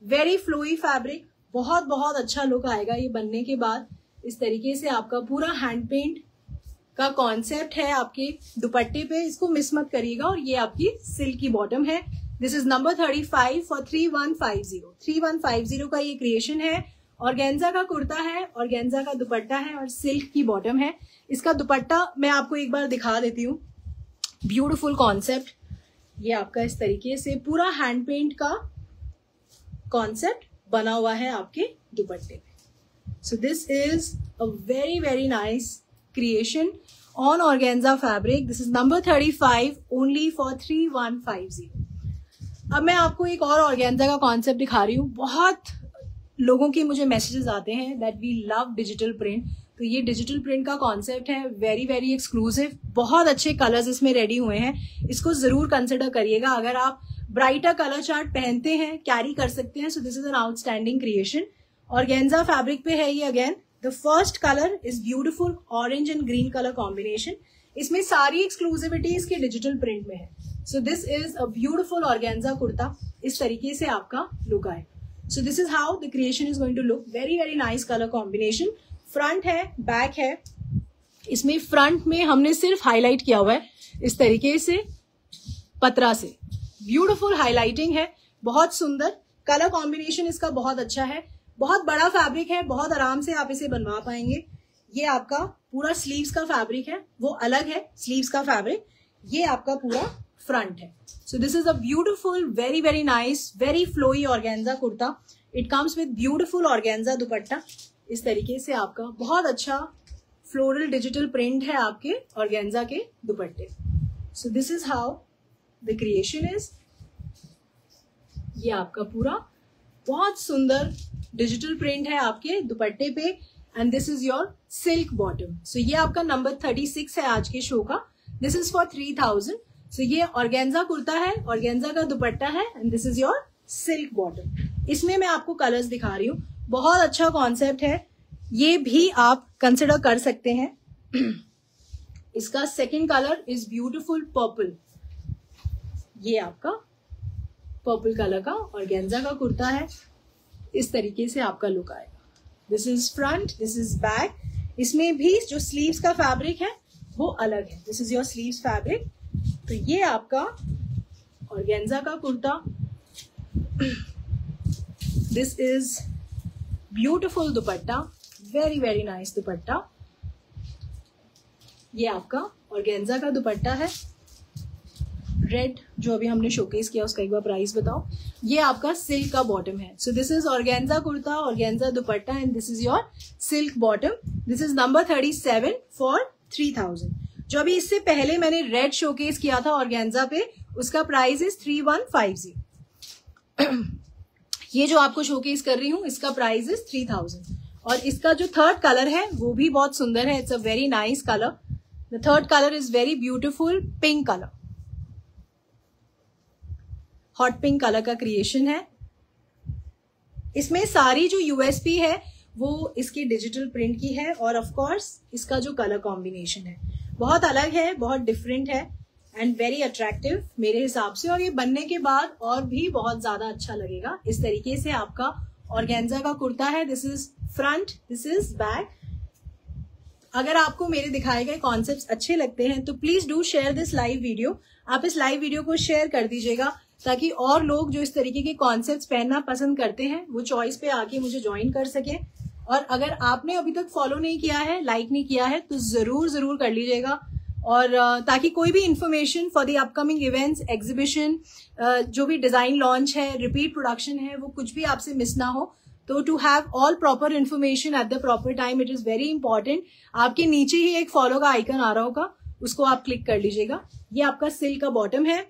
Very flowy fabric. बहुत बहुत अच्छा लुक आएगा ये बनने के बाद. इस तरीके से आपका पूरा हैंड पेंट का कॉन्सेप्ट है आपके दुपट्टे पे. इसको मिस मत करिएगा. और ये आपकी सिल्क की बॉटम है. This is number 35 for 3150. 3150 का ये क्रिएशन है. ऑर्गेन्जा का कुर्ता है, ऑर्गेन्जा का दुपट्टा है और सिल्क की बॉटम है. इसका दुपट्टा मैं आपको एक बार दिखा देती हूँ. Beautiful concept. ये आपका इस तरीके से पूरा हैंड पेंट का कॉन्सेप्ट बना हुआ है आपके दुपट्टे पे. So this is a very very nice creation on organza fabric. This is number 35 only for 3150. अब मैं आपको एक और ऑर्गेन्जा का कॉन्सेप्ट दिखा रही हूँ. बहुत लोगों के मुझे मैसेजेस आते हैं that we love digital print. तो ये डिजिटल प्रिंट का कॉन्सेप्ट है. Very very exclusive. बहुत अच्छे कलर्स इसमें रेडी हुए हैं. इसको जरूर कंसिडर करिएगा. अगर आप ब्राइटर कलर चार्ट पहनते हैं, कैरी कर सकते हैं. So this is an outstanding creation. Organza fabric पे है ये. Again the first colour is beautiful orange and green colour combination. इसमें सारी एक्सक्लूसिविटी इसके डिजिटल प्रिंट में है. So this is a beautiful organza kurta. इस तरीके से आपका लुक आए. So this is how the creation is going to look. Very very nice colour combination. Front है, बैक है. इसमें फ्रंट में हमने सिर्फ हाईलाइट किया हुआ है इस तरीके से पतरा से. ब्यूटिफुल हाईलाइटिंग है. बहुत सुंदर कलर कॉम्बिनेशन इसका बहुत अच्छा है. बहुत बड़ा फैब्रिक है. बहुत आराम से आप इसे बनवा पाएंगे. ये आपका पूरा स्लीव्स का फैब्रिक है, वो अलग है स्लीव्स का फैब्रिक. ये आपका पूरा फ्रंट है. So this is a beautiful very very nice very flowy organza kurta. It comes with beautiful organza dupatta. इस तरीके से आपका बहुत अच्छा फ्लोरल डिजिटल प्रिंट है आपके ऑर्गेन्जा के दुपट्टे. सो this is how the creation is. ये आपका पूरा बहुत सुंदर डिजिटल प्रिंट है आपके दुपट्टे पे. And this is your silk bottom. So ये आपका नंबर 36 है आज के शो का. This is for 3000. सो ये ऑर्गेन्जा कुर्ता है, ऑर्गेन्जा का दुपट्टा है and this is your silk bottom. इसमें मैं आपको कलर्स दिखा रही हूँ. बहुत अच्छा कॉन्सेप्ट है, ये भी आप कंसिडर कर सकते हैं। इसका second colour is beautiful purple. ये आपका पर्पल कलर का ऑर्गेन्जा का कुर्ता है। इस तरीके से आपका लुक आएगा। This is front, this is back. इसमें भी जो स्लीव्स का फैब्रिक है वो अलग है। This is your sleeves fabric. तो ये आपका ऑर्गेन्जा का kurta. This is beautiful dupatta, very very nice दुपट्टा। ये आपका ऑर्गेन्जा का दुपट्टा है। रेड जो अभी हमने शोकेस किया उसका एक बार प्राइस बताओ। ये आपका सिल्क का बॉटम है। So this is organza kurta, organza dupatta and this is your silk bottom. This is number 37 for 3000। जो अभी इससे पहले मैंने रेड शोकेस किया था ऑर्गेन्जा पे, उसका प्राइस इज 3150। ये जो आपको शोकेस कर रही हूं इसका प्राइस इज 3000। और इसका जो थर्ड कलर है वो भी बहुत सुंदर है। It's a very nice colour. The third colour is very beautiful pink colour, hot pink colour का क्रिएशन है। इसमें सारी जो यूएसपी है वो इसकी डिजिटल प्रिंट की है और ऑफ कोर्स इसका जो कलर कॉम्बिनेशन है बहुत अलग है, बहुत डिफरेंट है एंड वेरी अट्रैक्टिव मेरे हिसाब से। और ये बनने के बाद और भी बहुत ज्यादा अच्छा लगेगा। इस तरीके से आपका ऑर्गेन्जा का कुर्ता है। This is front, this is back. अगर आपको मेरे दिखाए गए कॉन्सेप्ट्स अच्छे लगते हैं तो please do share this live video. आप इस लाइव वीडियो को शेयर कर दीजिएगा ताकि और लोग जो इस तरीके के कॉन्सेप्ट्स पहनना पसंद करते हैं वो चॉइस पे आके मुझे ज्वाइन कर सके। और अगर आपने अभी तक फॉलो नहीं किया है, लाइक नहीं किया है तो जरूर कर लीजिएगा। और ताकि कोई भी information for the upcoming events, exhibition, जो भी डिजाइन लॉन्च है, रिपीट प्रोडक्शन है, वो कुछ भी आपसे मिस ना हो। तो to have all proper information at the proper time it is very important. आपके नीचे ही एक फॉलो का आइकन आ रहा होगा, उसको आप क्लिक कर लीजिएगा। ये आपका सिल्क का बॉटम है।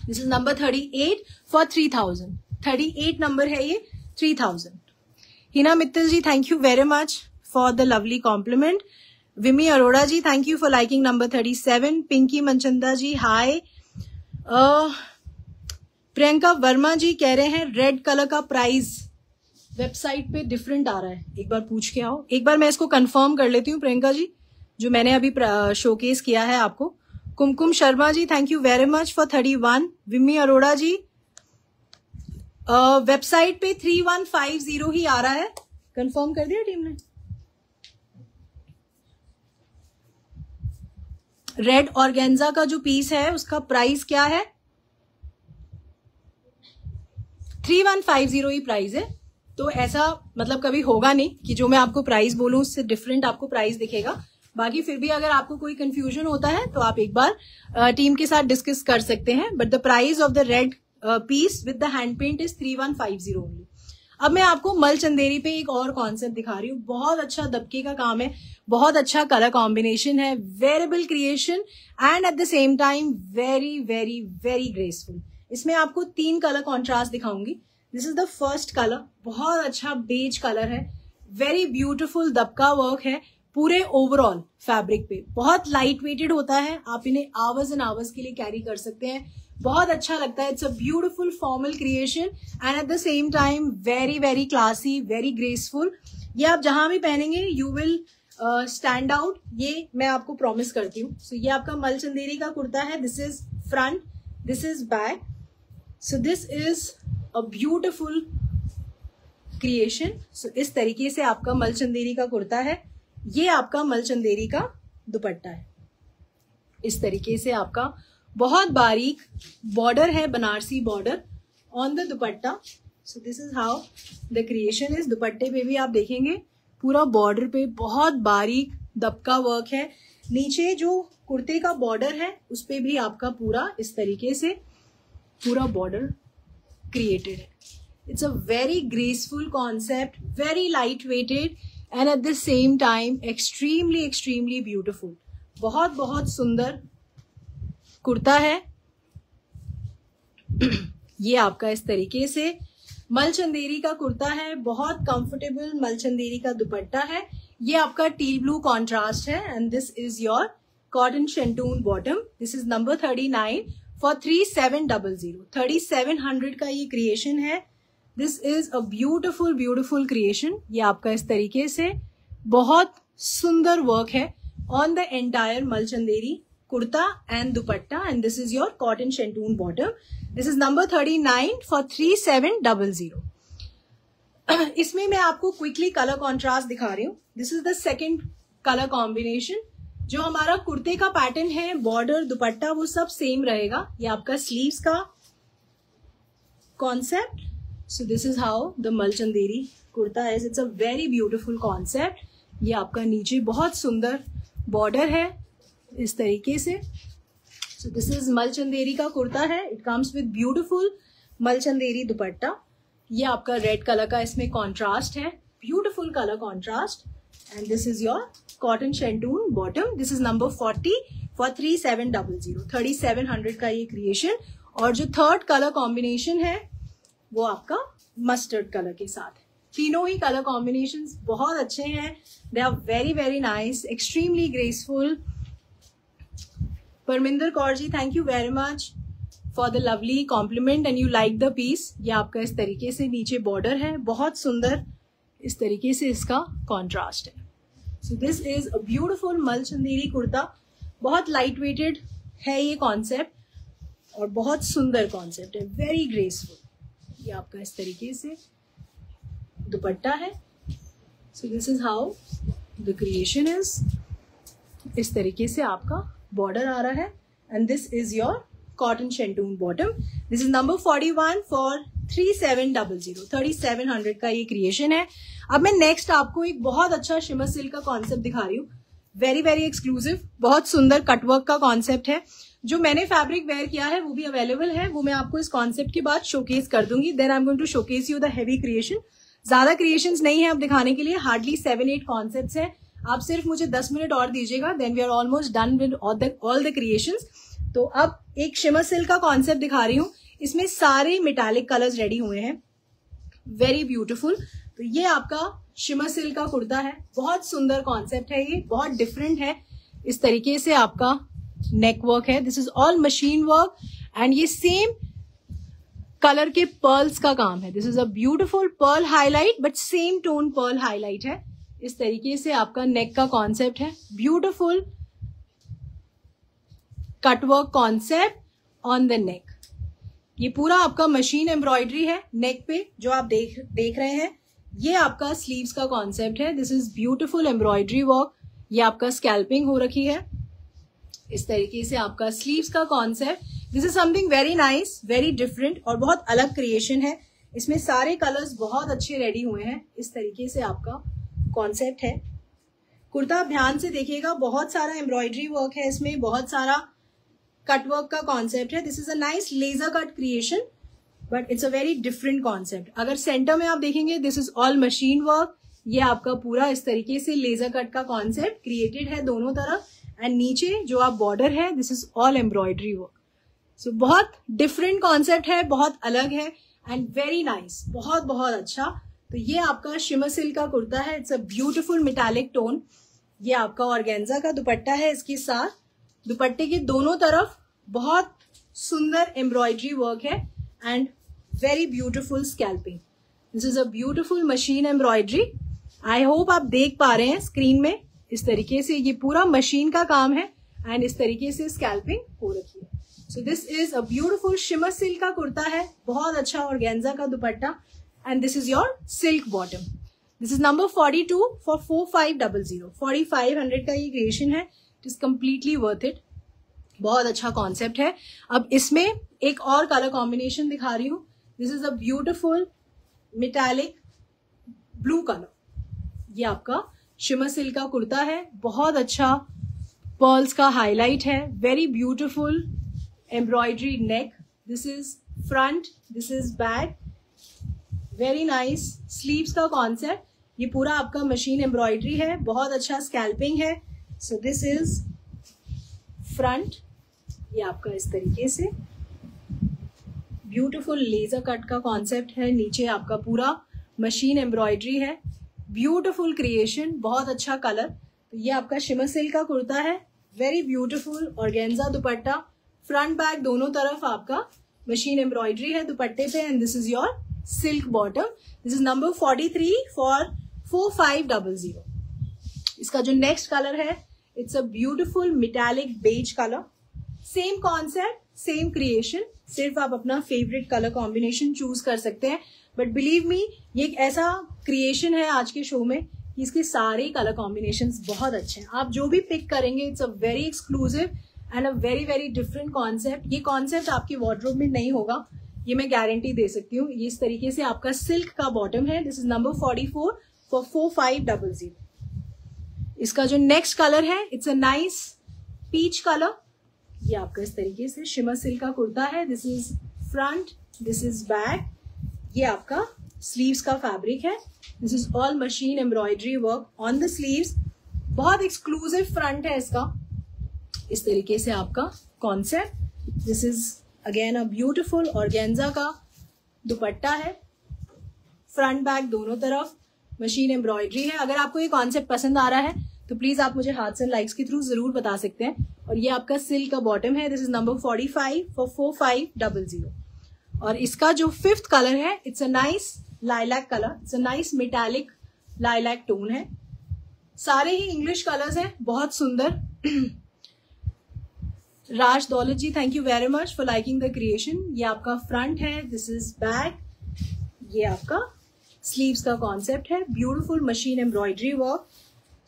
This is number 38 for 3000। 38 number है ये, 3000। Heena Mittal ji thank you very much for the lovely compliment. Vimmi Arora ji thank you for liking number 37। Pinky Manchanda ji hi. Priyanka Verma ji कह रहे हैं रेड कलर का प्राइस वेबसाइट पे डिफरेंट आ रहा है, एक बार पूछ के आओ। एक बार मैं इसको कंफर्म कर लेती हूँ प्रियंका जी, जो मैंने अभी शोकेस किया है आपको। Kumkum Sharma ji thank you very much for 31। Vimmi Arora ji website पे 3150 ही आ रहा है। कंफर्म कर दिया टीम ने। रेड ऑर्गेन्जा का जो पीस है उसका प्राइस क्या है? 3150 ही प्राइस है। तो ऐसा मतलब कभी होगा नहीं कि जो मैं आपको प्राइस बोलूं उससे डिफरेंट आपको प्राइस दिखेगा। बाकी फिर भी अगर आपको कोई कंफ्यूजन होता है तो आप एक बार टीम के साथ डिस्कस कर सकते हैं। But the price of the red piece with the hand paint is 3150 only. अब मैं आपको मल चंदेरी पे एक और कॉन्सेप्ट दिखा रही हूँ। बहुत अच्छा दबके का काम है, बहुत अच्छा कलर कॉम्बिनेशन है, variable creation and at the same time very very very graceful. इसमें आपको 3 कलर कॉन्ट्रास्ट दिखाऊंगी। This is the first colour, बहुत अच्छा बेज कलर है, वेरी ब्यूटिफुल दबका वर्क है पूरे ओवरऑल फैब्रिक पे। बहुत लाइट वेटेड होता है, आप इन्हें आवर्स एंड आवर्स के लिए कैरी कर सकते हैं। बहुत अच्छा लगता है। It's a beautiful formal creation and at the same time very very classy, very graceful. ये आप जहां भी पहनेंगे यू विल स्टैंड आउट, ये मैं आपको प्रॉमिस करती हूँ। सो ये आपका मल चंदेरी का कुर्ता है। This is front, this is back. So this is a beautiful creation. So इस तरीके से आपका मल चंदेरी का कुर्ता है। ये आपका मल चंदेरी का दुपट्टा है। इस तरीके से आपका बहुत बारीक बॉर्डर है, Banarasi border on the dupatta. So this is how the creation is. दुपट्टे पे भी आप देखेंगे पूरा बॉर्डर पे बहुत बारीक दबका वर्क है। नीचे जो कुर्ते का बॉर्डर है उस पे भी आपका पूरा इस तरीके से पूरा बॉर्डर क्रिएटेड है। It's a very graceful concept, very light weighted and at the same time extremely extremely beautiful. बहुत बहुत सुंदर कुर्ता है। ये आपका इस तरीके से मल चंदेरी का कुर्ता है। बहुत कंफर्टेबल मल चंदेरी का दुपट्टा है। ये आपका टी ब्लू कॉन्ट्रास्ट है and this is your cotton shantoon bottom. This is number 39 for 3700। 3700 का ये क्रिएशन है। This is a beautiful beautiful creation. ये आपका इस तरीके से बहुत सुंदर वर्क है on the entire Malchanderi kurta and dupatta, and this is your cotton shantoon bottom. This is number 39 for 3700। इसमें मैं आपको क्विकली कलर कॉन्ट्रास्ट दिखा रही हूँ। This is the second colour combination. जो हमारा कुर्ते का पैटर्न है, बॉर्डर, दुपट्टा, वो सब सेम रहेगा। ये आपका स्लीव्स का concept. So this is how the Malchanderi kurta is. It's a very beautiful concept. ये आपका नीचे बहुत सुंदर बॉर्डर है इस तरीके से। सो दिस इज मलचंदेरी का कुर्ता है। It comes with beautiful Malchanderi dupatta. ये आपका रेड कलर का इसमें कॉन्ट्रास्ट है, beautiful colour contrast, and this is your cotton shantoon bottom. This is number 40 for 3700। 3700 का ये क्रिएशन। और जो थर्ड कलर कॉम्बिनेशन है वो आपका मस्टर्ड कलर के साथ है। तीनों ही कलर कॉम्बिनेशंस बहुत अच्छे हैं। They are very very nice, extremely graceful. Parminder Kaur ji, thank you very much for the lovely compliment and you like the piece. ये आपका इस तरीके से नीचे बॉर्डर है, बहुत सुंदर इस तरीके से इसका कॉन्ट्रास्ट है। So this is a beautiful Malchanderi kurta. बहुत लाइट वेटेड है ये कॉन्सेप्ट और बहुत सुंदर कॉन्सेप्ट है, वेरी ग्रेसफुल। ये आपका इस तरीके से दुपट्टा है। So this is how the creation is. इस तरीके से आपका बॉर्डर आ रहा है, and this is your cotton shantoon bottom. This is number 41 for 3700। 3700 का ये क्रिएशन है। अब मैं नेक्स्ट आपको एक बहुत अच्छा शिमर सिल्क का कॉन्सेप्ट दिखा रही हूँ। वेरी वेरी एक्सक्लूसिव, बहुत सुंदर कटवर्क का कॉन्सेप्ट है। जो मैंने फैब्रिक वेयर किया है वो भी अवेलेबल है, वो मैं आपको इस कॉन्सेप्ट के बाद शोकेस कर दूंगी। Then I am going to showcase you the heavy creation. ज्यादा क्रिएशंस नहीं है अब दिखाने के लिए, हार्डली 7-8 कॉन्सेप्ट्स है। आप सिर्फ मुझे 10 मिनट और दीजिएगा, then we are almost done with all the creations. तो अब एक शिमर सिल्क का कॉन्सेप्ट दिखा रही हूँ। इसमें सारे मेटालिक कलर्स रेडी हुए हैं, वेरी ब्यूटिफुल। तो ये आपका शिमर सिल्क का कुर्ता है, बहुत सुंदर कॉन्सेप्ट है, ये बहुत डिफरेंट है। इस तरीके से आपका नेक वर्क है। This is all machine work and ये सेम कलर के पर्ल्स का काम है। This is a beautiful pearl highlight, but same tone pearl highlight है। इस तरीके से आपका नेक का कॉन्सेप्ट है, beautiful cutwork concept on the neck. ये पूरा आपका मशीन एम्ब्रॉयडरी है नेक पे, जो आप देख रहे हैं। ये आपका स्लीव्स का कॉन्सेप्ट है। This is beautiful embroidery work. ये आपका स्कैल्पिंग हो रखी है। इस तरीके से आपका स्लीव्स का concept. This is something very nice, very different और बहुत अलग क्रिएशन है। इसमें सारे कलर्स बहुत अच्छे रेडी हुए हैं। इस तरीके से आपका कॉन्सेप्ट है। कुर्ता आप ध्यान से देखिएगा, बहुत सारा एम्ब्रॉयडरी वर्क है इसमें, बहुत सारा कटवर्क का कॉन्सेप्ट है। This is a nice laser cut creation, but it's a very different concept. अगर सेंटर में आप देखेंगे, this is all machine work. ये आपका पूरा इस तरीके से लेजर कट का कॉन्सेप्ट क्रिएटेड है दोनों तरफ, एंड नीचे जो आप बॉर्डर है, this is all embroidery work. So बहुत डिफरेंट कॉन्सेप्ट है, बहुत अलग है एंड वेरी नाइस, बहुत बहुत अच्छा। तो ये आपका शिमर सिल्क का कुर्ता है। It's a beautiful metallic tone. ये आपका ऑर्गेन्जा का दुपट्टा है। इसके साथ दुपट्टे के दोनों तरफ बहुत सुंदर एम्ब्रॉयडरी वर्क है and very beautiful scalloping. This is a beautiful machine embroidery. I hope आप देख पा रहे हैं स्क्रीन में। इस तरीके से ये पूरा मशीन का काम है एंड इस तरीके से स्कैल्पिंग हो रखी है। So this is a beautiful shimmer silk का कुर्ता है, बहुत अच्छा ऑर्गेन्जा का dupatta, and this is your silk bottom. This is number 42 for 4500। 4500 का ये क्रिएशन है। It is completely worth it, बहुत अच्छा कॉन्सेप्ट है। अब इसमें एक और कलर कॉम्बिनेशन दिखा रही हूँ। This is a beautiful metallic blue colour. ये आपका शिमर सिल्क का कुर्ता है, बहुत अच्छा पर्ल्स का हाईलाइट है, very beautiful embroidery neck. This is front, this is back, very nice. Sleeves का कॉन्सेप्ट, ये पूरा आपका मशीन एम्ब्रॉयडरी है, बहुत अच्छा स्कैल्पिंग है। So this is front. ये आपका इस तरीके से ब्यूटिफुल लेजर कट का कॉन्सेप्ट है। नीचे आपका पूरा मशीन एम्ब्रॉयडरी है, ब्यूटिफुल क्रिएशन, बहुत अच्छा कलर। तो ये आपका शिमर सिल्क का कुर्ता है, very beautiful organza dupatta, front back दोनों तरफ आपका मशीन एम्ब्रॉयडरी है दुपट्टे पे, and this is your silk bottom. This is number 43 for 4500. इसका जो नेक्स्ट कलर है, it's a beautiful metallic beige colour. Same concept, same creation, सिर्फ आप अपना फेवरेट कलर कॉम्बिनेशन चूज कर सकते हैं. बट बिलीव मी, ये एक ऐसा क्रिएशन है आज के शो में कि इसके सारे कलर कॉम्बिनेशंस बहुत अच्छे हैं. आप जो भी पिक करेंगे, it's a very exclusive and a very very different concept. ये कॉन्सेप्ट आपके वार्डरोब में नहीं होगा, ये मैं गारंटी दे सकती हूँ. ये इस तरीके से आपका सिल्क का बॉटम है. This is number 44 for 4500. इसका जो नेक्स्ट कलर है, it's a nice peach colour. ये आपका इस तरीके से शिमर सिल्क का कुर्ता है. This is front, this is back. ये आपका स्लीव्स का फैब्रिक है. This is all machine embroidery work on the sleeves. बहुत एक्सक्लूसिव फ्रंट है इसका. इस तरीके से आपका concept. This is again a beautiful organza का दुपट्टा है. फ्रंट बैक दोनों तरफ मशीन एम्ब्रॉयडरी है. अगर आपको ये कॉन्सेप्ट पसंद आ रहा है तो प्लीज आप मुझे हार्ट्स एंड लाइक्स के थ्रू जरूर बता सकते हैं. और ये आपका सिल्क का बॉटम है. This is number 45 for 4500. और इसका जो फिफ्थ कलर है, it's a nice lilac colour. It's a nice metallic lilac tone है. सारे ही इंग्लिश कलर्स हैं, बहुत सुंदर. Raj Daulat ji, thank you very much for liking the creation. ये आपका फ्रंट है. This is back. ये आपका स्लीव्स का कॉन्सेप्ट है. Beautiful machine embroidery work.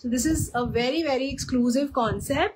So this is a very very exclusive concept.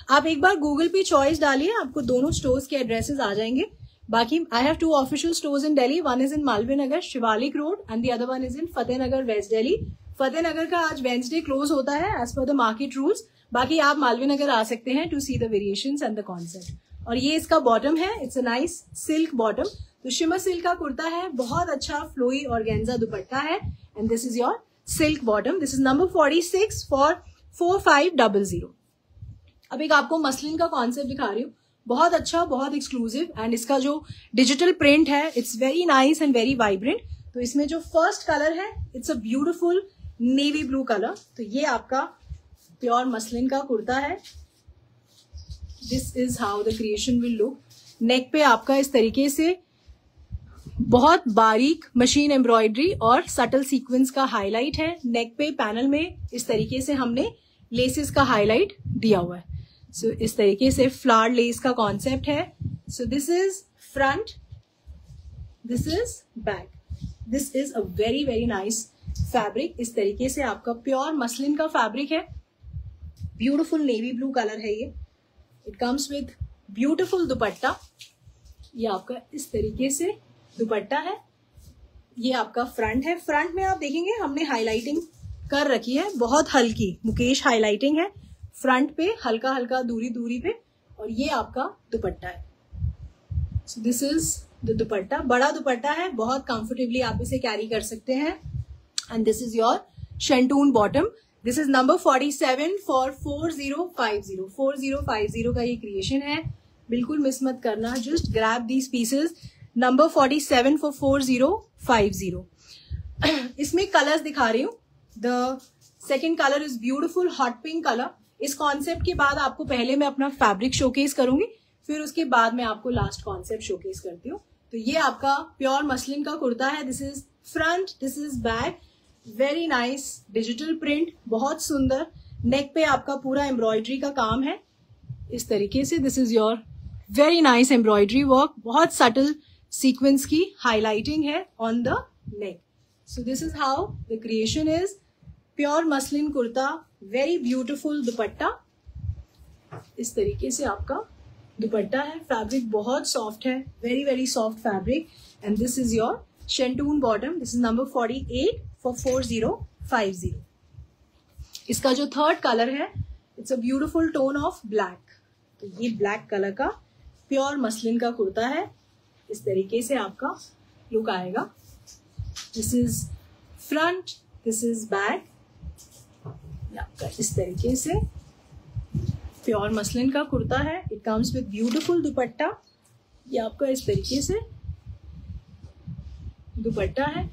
आप एक बार गूगल पे चॉइस डालिए, आपको दोनों स्टोर्स के एड्रेसेस आ जाएंगे. बाकी I have 2 official stores in Delhi. One is in Malviya Nagar Shivalik road and the other one is in Fatehnagar west Delhi. Fatehnagar का आज वेंसडे क्लोज होता है as per the market rules. बाकी आप मालवीय नगर आ सकते हैं to see the variations and the concept. और ये इसका बॉटम है. It's a nice silk bottom. तो शिमर सिल्क का कुर्ता है, बहुत अच्छा फ्लोई ऑर्गेन्जा दुपट्टा है. And this is your silk bottom. This is number 46 for 4500. अब एक आपको मसलिन का कॉन्सेप्ट दिखा रही हूँ. बहुत अच्छा, बहुत एक्सक्लूसिव. एंड इसका जो डिजिटल प्रिंट है, it's very nice and very vibrant. तो इसमें जो फर्स्ट कलर है, it's a beautiful navy blue colour. तो ये आपका प्योर मसलिन का कुर्ता है. This is how the creation will look. Neck पे आपका इस तरीके से बहुत बारीक मशीन एम्ब्रॉयडरी और सटल सीक्वेंस का हाईलाइट है. नेक पे पैनल में इस तरीके से हमने लेसेस का हाईलाइट दिया हुआ है. सो इस तरीके से फ्लावर लेस का कॉन्सेप्ट है. So this is front, this is back. This is a very very nice fabric. इस तरीके से आपका प्योर मसलिन का फैब्रिक है. ब्यूटिफुल नेवी ब्लू कलर है ये. इट कम्स विद ब्यूटिफुल दुपट्टा. ये आपका इस तरीके से दुपट्टा है. ये आपका फ्रंट है. फ्रंट में आप देखेंगे हमने हाईलाइटिंग कर रखी है, बहुत हल्की मुकेश हाईलाइटिंग है फ्रंट पे, हल्का हल्का दूरी दूरी पे. और ये आपका दुपट्टा है. सो दिस इज द दुपट्टा. बड़ा दुपट्टा है, बहुत कंफर्टेबली आप इसे कैरी कर सकते हैं. And this is your शेंटून bottom. This is number 47 for 4050. 4050 का ये क्रिएशन है. बिल्कुल मिस मत करना. Just grab these pieces. Number 47 for 4050. इसमें कलर्स दिखा रही हूँ. The second colour is beautiful hot pink colour. इस कॉन्सेप्ट के बाद आपको पहले मैं अपना फैब्रिक शोकेस करूंगी, फिर उसके बाद मैं आपको लास्ट कॉन्सेप्ट शोकेस करती हूँ. तो ये आपका प्योर मसलिन का कुर्ता है. This is front, this is back. Very nice digital print, बहुत सुंदर. नेक पे आपका पूरा एम्ब्रॉयडरी का काम है इस तरीके से. This is your very nice embroidery work. बहुत सटल सीक्वेंस की हाईलाइटिंग है on the neck. So this is how the creation is. Pure muslin kurta, very beautiful दुपट्टा. इस तरीके से आपका दुपट्टा है. फैब्रिक बहुत सॉफ्ट है, very very soft fabric. And this is your शेंटून bottom. This is number 48 for 4050. इसका जो थर्ड कलर है, it's a beautiful tone of black. तो ये ब्लैक कलर का प्योर मसलिन का कुर्ता है. इस तरीके से आपका लुक आएगा. This is front, this is back. आपका इस तरीके से प्योर मसलिन का कुर्ता है. इट कम्स विद ब्यूटिफुल दुपट्टा. ये आपका इस तरीके से दुपट्टा है.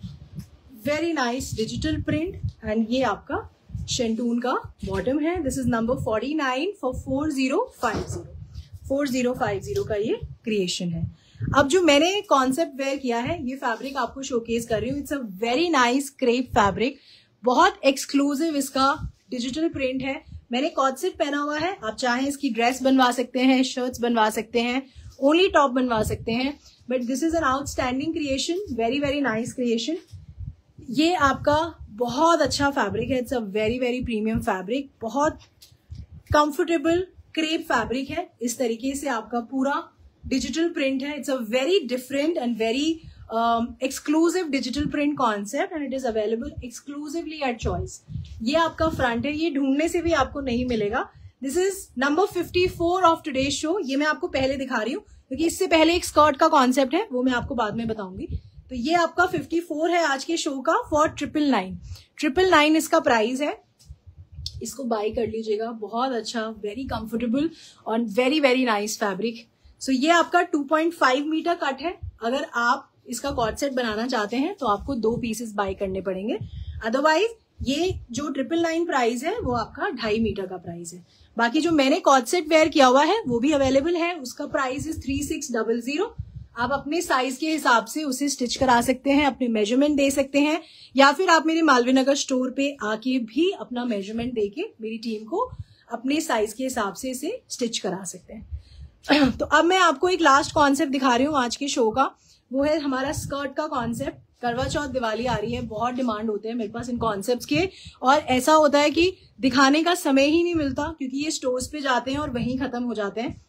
Very nice digital print. And ये आपका शेंटून का बॉटम है. This is number 49 for 4050. 4050 का ये क्रिएशन है. अब जो मैंने कॉन्सेप्ट वेयर किया है, ये फैब्रिक आपको शोकेस कर रही हूँ। It's a very nice crepe fabric, बहुत एक्सक्लूसिव इसका डिजिटल प्रिंट है। मैंने कॉर्ड सेट पहना हुआ है, आप चाहें इसकी ड्रेस बनवा सकते हैं, शर्ट्स बनवा सकते हैं, ओनली टॉप बनवा सकते हैं, but this is an outstanding creation, very very nice creation. ये आपका बहुत अच्छा फैब्रिक है, it's a very very premium fabric, बहुत कंफर्टेबल क्रेप फैब्रिक है। इस तरीके से आपका पूरा डिजिटल प्रिंट है। It's a very different and very exclusive digital print concept and it is available exclusively at Choice. ये आपका फ्रंट है, ये ढूंढने से भी आपको नहीं मिलेगा। This is number 54 of today's show. ये मैं आपको पहले दिखा रही हूँ क्योंकि इससे पहले एक स्कर्ट का कॉन्सेप्ट है, वो मैं आपको बाद में बताऊंगी। तो ये आपका 54 है आज के शो का फॉर 999 इसका प्राइस है। इसको बाय कर लीजिएगा, बहुत अच्छा, वेरी कंफर्टेबल और very very nice fabric. So ये आपका 2.5 मीटर कट है। अगर आप इसका कॉर्ड सेट बनाना चाहते हैं तो आपको 2 पीसेस बाय करने पड़ेंगे, अदरवाइज ये जो 999 प्राइस है वो आपका 2.5 मीटर का प्राइस है। बाकी जो मैंने कॉर्ड सेट वेयर किया हुआ है वो भी अवेलेबल है, उसका प्राइस इज 3600। आप अपने साइज के हिसाब से उसे स्टिच करा सकते हैं, अपने मेजरमेंट दे सकते हैं, या फिर आप मेरे मालवीय नगर स्टोर पे आके भी अपना मेजरमेंट देके मेरी टीम को अपने साइज के हिसाब से इसे स्टिच करा सकते हैं। तो अब मैं आपको एक लास्ट कॉन्सेप्ट दिखा रही हूँ आज के शो का, वो है हमारा स्कर्ट का कॉन्सेप्ट। करवा चौथ दिवाली आ रही है, बहुत डिमांड होते हैं मेरे पास इन कॉन्सेप्ट्स के, और ऐसा होता है कि दिखाने का समय ही नहीं मिलता क्योंकि ये स्टोर्स पे जाते हैं और वहीं खत्म हो जाते हैं।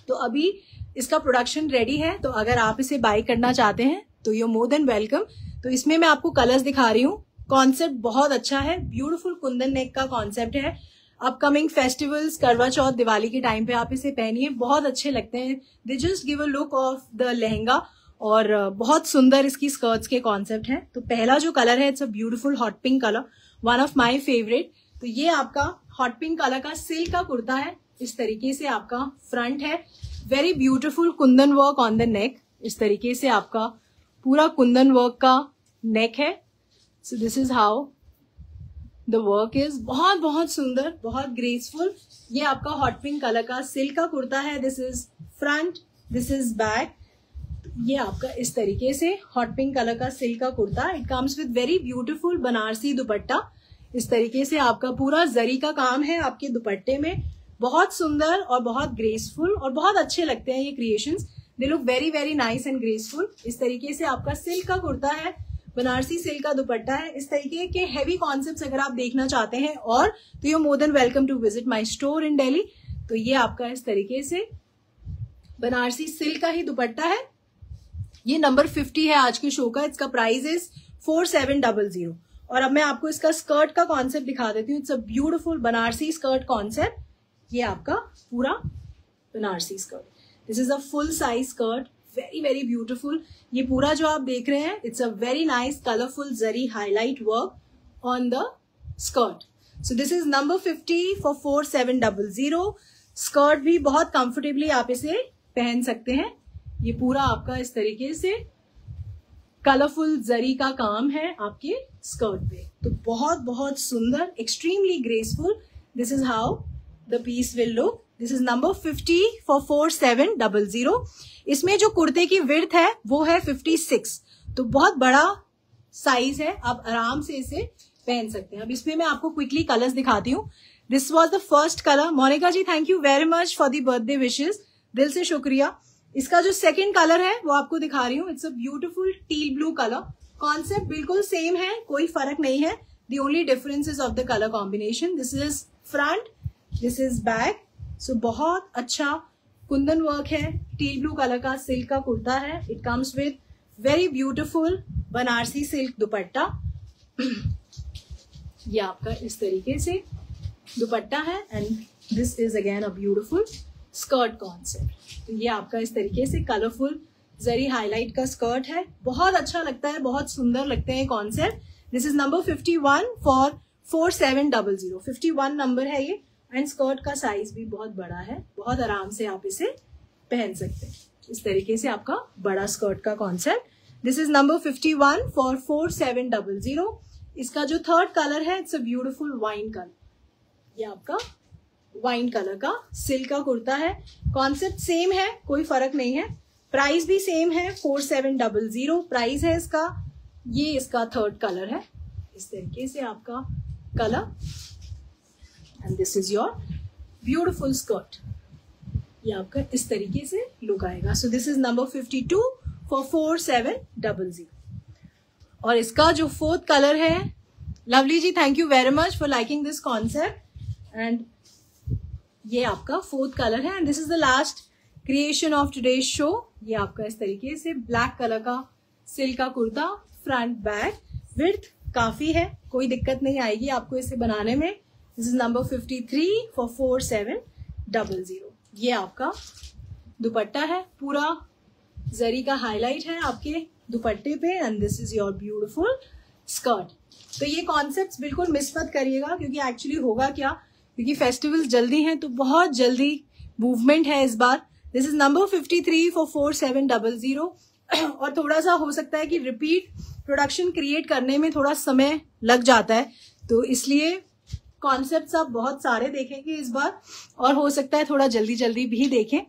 तो अभी इसका प्रोडक्शन रेडी है, तो अगर आप इसे बाय करना चाहते हैं तो यू मोर देन वेलकम। तो इसमें मैं आपको कलर्स दिखा रही हूँ। कॉन्सेप्ट बहुत अच्छा है, ब्यूटीफुल कुंदन नेक का कॉन्सेप्ट है। अपकमिंग फेस्टिवल्स, करवा चौथ, दिवाली के टाइम पे आप इसे पहनिए, बहुत अच्छे लगते हैं। They just give a look of the lehenga, और बहुत सुंदर इसकी स्कर्ट्स के कॉन्सेप्ट हैं। तो पहला जो कलर है, it's a beautiful hot pink colour, one of my favourite. तो ये आपका हॉट पिंक कलर का सिल्क का कुर्ता है, इस तरीके से आपका फ्रंट है, very beautiful Kundan work on the neck. इस तरीके से आपका पूरा कुंदन वर्क का नेक है। So this is how the work is, बहुत बहुत सुंदर, बहुत ग्रेसफुल। ये आपका हॉट पिंक कलर का सिल्क का कुर्ता है। This is front, this is back. ये आपका इस तरीके से हॉट पिंक कलर का सिल्क का kurta, it comes with very beautiful Banarasi दुपट्टा। इस तरीके से आपका पूरा जरी का काम है आपके दुपट्टे में, बहुत सुंदर और बहुत ग्रेसफुल, और बहुत अच्छे लगते हैं ये creations. They look very very nice and graceful. इस तरीके से आपका सिल्क का कुर्ता है, बनारसी सिल्क का दुपट्टा है। इस तरीके के हैवी कॉन्सेप्ट्स अगर आप देखना चाहते हैं और, तो you more than welcome to visit my store in Delhi. तो ये आपका इस तरीके से बनारसी सिल्क का ही दुपट्टा है। ये नंबर 50 है आज के शो का, इसका प्राइस इज 4700। और अब मैं आपको इसका स्कर्ट का कॉन्सेप्ट दिखा देती हूँ। It's a beautiful Banarasi skirt concept. ये आपका पूरा Banarasi skirt, this is a full size skirt, very very beautiful. ये पूरा जो आप देख रहे हैं, it's a very nice colourful zari highlight work on the skirt. So this is number 50 for 4700। Skirt भी बहुत कंफर्टेबली आप इसे पहन सकते हैं। ये पूरा आपका इस तरीके से कलरफुल जरी का काम है आपके स्कर्ट पे, तो बहुत बहुत सुंदर, extremely graceful. This is how the piece will look. This is number 50 for 4700। इसमें जो कुर्ते की विड्थ है वो है 56, तो बहुत बड़ा साइज है, आप आराम से इसे पहन सकते हैं। अब इसमें मैं आपको क्विकली कलर्स दिखाती हूँ। This was the first colour. Monica ji, thank you very much for the birthday wishes, दिल से शुक्रिया। इसका जो सेकंड कलर है वो आपको दिखा रही हूँ। It's a beautiful teal blue colour. Concept बिल्कुल सेम है, कोई फर्क नहीं है। The only difference is of the colour combination. This is front, this is back. So बहुत अच्छा कुंदन वर्क है, टील ब्लू कलर का सिल्क का कुर्ता है। It comes with very beautiful Banarasi silk dupatta. ये आपका इस तरीके से दुपट्टा है and this is again a beautiful skirt concept. तो ये आपका इस तरीके से कलरफुल जरी हाईलाइट का स्कर्ट है, बहुत अच्छा लगता है, बहुत सुंदर लगते हैं concept. This is number 51 for 4700। 51 number है ये, एंड स्कर्ट का साइज भी बहुत बड़ा है, बहुत आराम से आप इसे पहन सकते हैं। इस तरीके से आपका बड़ा स्कर्ट का concept. This is number 51 for 4700। इसका जो थर्ड कलर है, it's a beautiful wine colour. ये आपका वाइन कलर का सिल्क का कुर्ता है। कॉन्सेप्ट सेम है, कोई फर्क नहीं है। प्राइस भी सेम है 4700 प्राइस है इसका। ये इसका थर्ड कलर है, इस तरीके से आपका colour, and this is your beautiful skirt. ये आपका इस तरीके से लुक आएगा। So this is number 52 for 4700। और इसका जो फोर्थ कलर है, Lovely ji thank you very much for liking this concept, and ये आपका फोर्थ कलर है, and this is the last creation of today's show. ये आपका इस तरीके से ब्लैक कलर का सिल्क का कुर्ता, फ्रंट बैक, विड्थ काफी है, कोई दिक्कत नहीं आएगी आपको इसे बनाने में। This is number 53 for 4700। ये आपका दुपट्टा है, पूरा जरी का हाईलाइट है आपके दुपट्टे पे, and this is your beautiful skirt. तो ये कॉन्सेप्ट्स बिल्कुल मिस मत करिएगा, क्योंकि एक्चुअली होगा क्या, क्योंकि फेस्टिवल्स जल्दी हैं तो बहुत जल्दी मूवमेंट है इस बार। This is number 53 for 4700। और थोड़ा सा हो सकता है कि रिपीट प्रोडक्शन क्रिएट करने में थोड़ा समय लग जाता है, तो इसलिए कॉन्सेप्ट्स आप बहुत सारे देखेंगे इस बार, और हो सकता है थोड़ा जल्दी जल्दी भी देखें,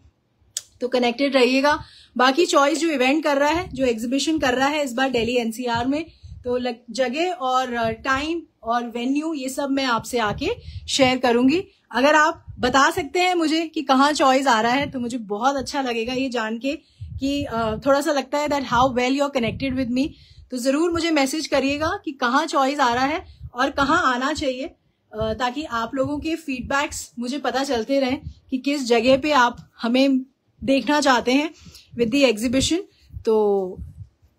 तो कनेक्टेड रहिएगा। बाकी चॉइस जो इवेंट कर रहा है, जो एग्जीबिशन कर रहा है इस बार दिल्ली एनसीआर में, तो जगह और टाइम और वेन्यू ये सब मैं आपसे आके शेयर करूंगी। अगर आप बता सकते हैं मुझे कि कहाँ चॉइस आ रहा है, तो मुझे बहुत अच्छा लगेगा ये जान के कि थोड़ा सा लगता है that how well you are connected with me. तो जरूर मुझे मैसेज करिएगा कि कहाँ चॉइस आ रहा है और कहाँ आना चाहिए, ताकि आप लोगों के फीडबैक्स मुझे पता चलते रहें कि किस जगह पे आप हमें देखना चाहते हैं विद द एग्जीबिशन। तो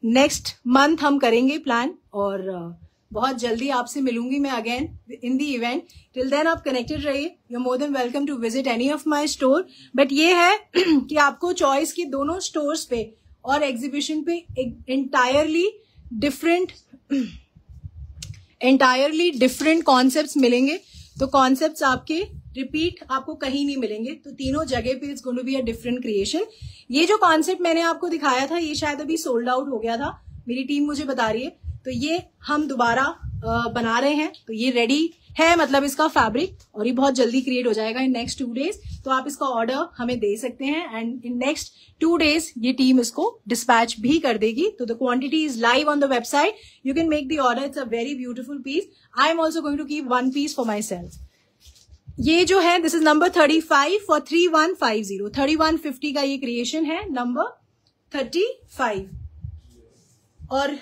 नेक्स्ट मंथ हम करेंगे प्लान, और बहुत जल्दी आपसे मिलूंगी मैं again in the event. Till then आप कनेक्टेड रहिए। You are more than welcome to visit any of my store. But ये है कि आपको चॉइस के दोनों स्टोर्स पे और एग्जीबिशन पे एंटायरली डिफरेंट कॉन्सेप्ट्स मिलेंगे। तो कॉन्सेप्ट्स आपके रिपीट आपको कहीं नहीं मिलेंगे, तो तीनों जगह पे it's going to be a different creation. ये जो कॉन्सेप्ट मैंने आपको दिखाया था, ये शायद अभी सोल्ड आउट हो गया था, मेरी टीम मुझे बता रही है, तो ये हम दोबारा बना रहे हैं। तो ये रेडी है, मतलब इसका फैब्रिक, और ये बहुत जल्दी क्रिएट हो जाएगा इन नेक्स्ट 2 days। तो आप इसका ऑर्डर हमें दे सकते हैं, एंड इन नेक्स्ट 2 days ये टीम इसको डिस्पैच भी कर देगी। तो the quantity is live on the website, you can make the order. It's a very beautiful piece. I am also going to keep 1 piece for myself. ये जो है this is number 35 for 3150। 3150 का ये creation है, number 35। और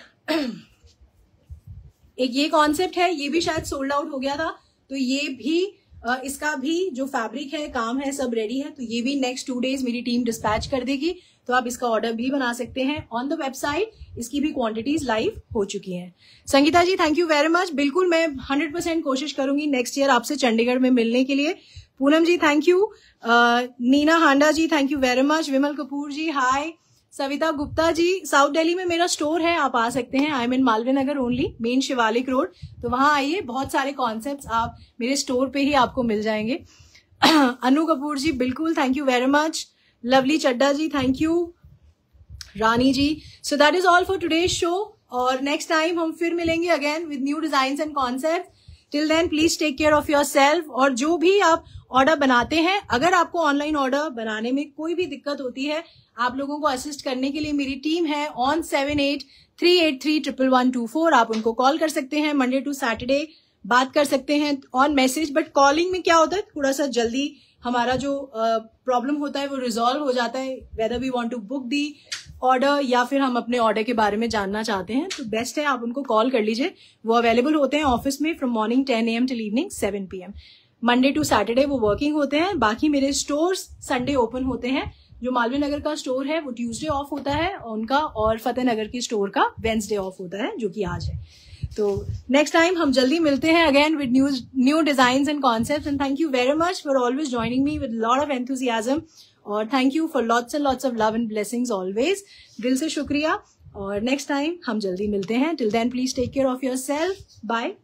एक ये concept है, ये भी शायद सोल्ड आउट हो गया था, तो ये भी इसका भी जो फैब्रिक है, काम है, सब रेडी है। तो ये भी नेक्स्ट 2 days मेरी टीम डिस्पैच कर देगी, तो आप इसका ऑर्डर भी बना सकते हैं ऑन द वेबसाइट। इसकी भी क्वांटिटीज लाइव हो चुकी हैं। संगीता जी थैंक यू वेरी मच। बिल्कुल मैं 100% कोशिश करूंगी नेक्स्ट ईयर आपसे चंडीगढ़ में मिलने के लिए। Poonam ji thank you. Neena Handa ji thank you very much. Vimal Kapoor ji hi. Savita Gupta ji, south Delhi में मेरा स्टोर है, आप आ सकते हैं। I am in Malviya Nagar only, main Shivalik road, तो वहां आइए। बहुत सारे कॉन्सेप्ट्स आप मेरे स्टोर पे ही आपको मिल जाएंगे। अनु कपूर जी बिल्कुल thank you very much. Lovely Chadha ji thank you. Rani ji, so that is all for today's show, और नेक्स्ट टाइम हम फिर मिलेंगे again with new design and concept. Till then please take care of yourself. और जो भी आप ऑर्डर बनाते हैं, अगर आपको ऑनलाइन ऑर्डर बनाने में कोई भी दिक्कत होती है, आप लोगों को असिस्ट करने के लिए मेरी टीम है ऑन 7838311124। आप उनको कॉल कर सकते हैं, मंडे टू सैटरडे बात कर सकते हैं ऑन मैसेज। बट कॉलिंग में क्या होता है, थोड़ा सा जल्दी हमारा जो प्रॉब्लम होता है वो रिजॉल्व हो जाता है, whether we want to book the order या फिर हम अपने ऑर्डर के बारे में जानना चाहते हैं, तो बेस्ट है आप उनको कॉल कर लीजिए। वो अवेलेबल होते हैं ऑफिस में from morning 10 AM till evening 7 PM। Monday to Saturday वो वर्किंग होते हैं। बाकी मेरे स्टोर्स संडे ओपन होते हैं। जो मालवीय नगर का स्टोर है वो ट्यूसडे ऑफ होता है उनका, और फतेह नगर की स्टोर का वेंसडे ऑफ होता है, जो कि आज है। तो नेक्स्ट टाइम हम जल्दी मिलते हैं again with new designs and concepts. And thank you very much for always joining me with lot of enthusiasm, और thank you for lots and lots of love and blessings always. दिल से शुक्रिया, और next time हम जल्दी मिलते हैं। Till then please take care of yourself. Bye.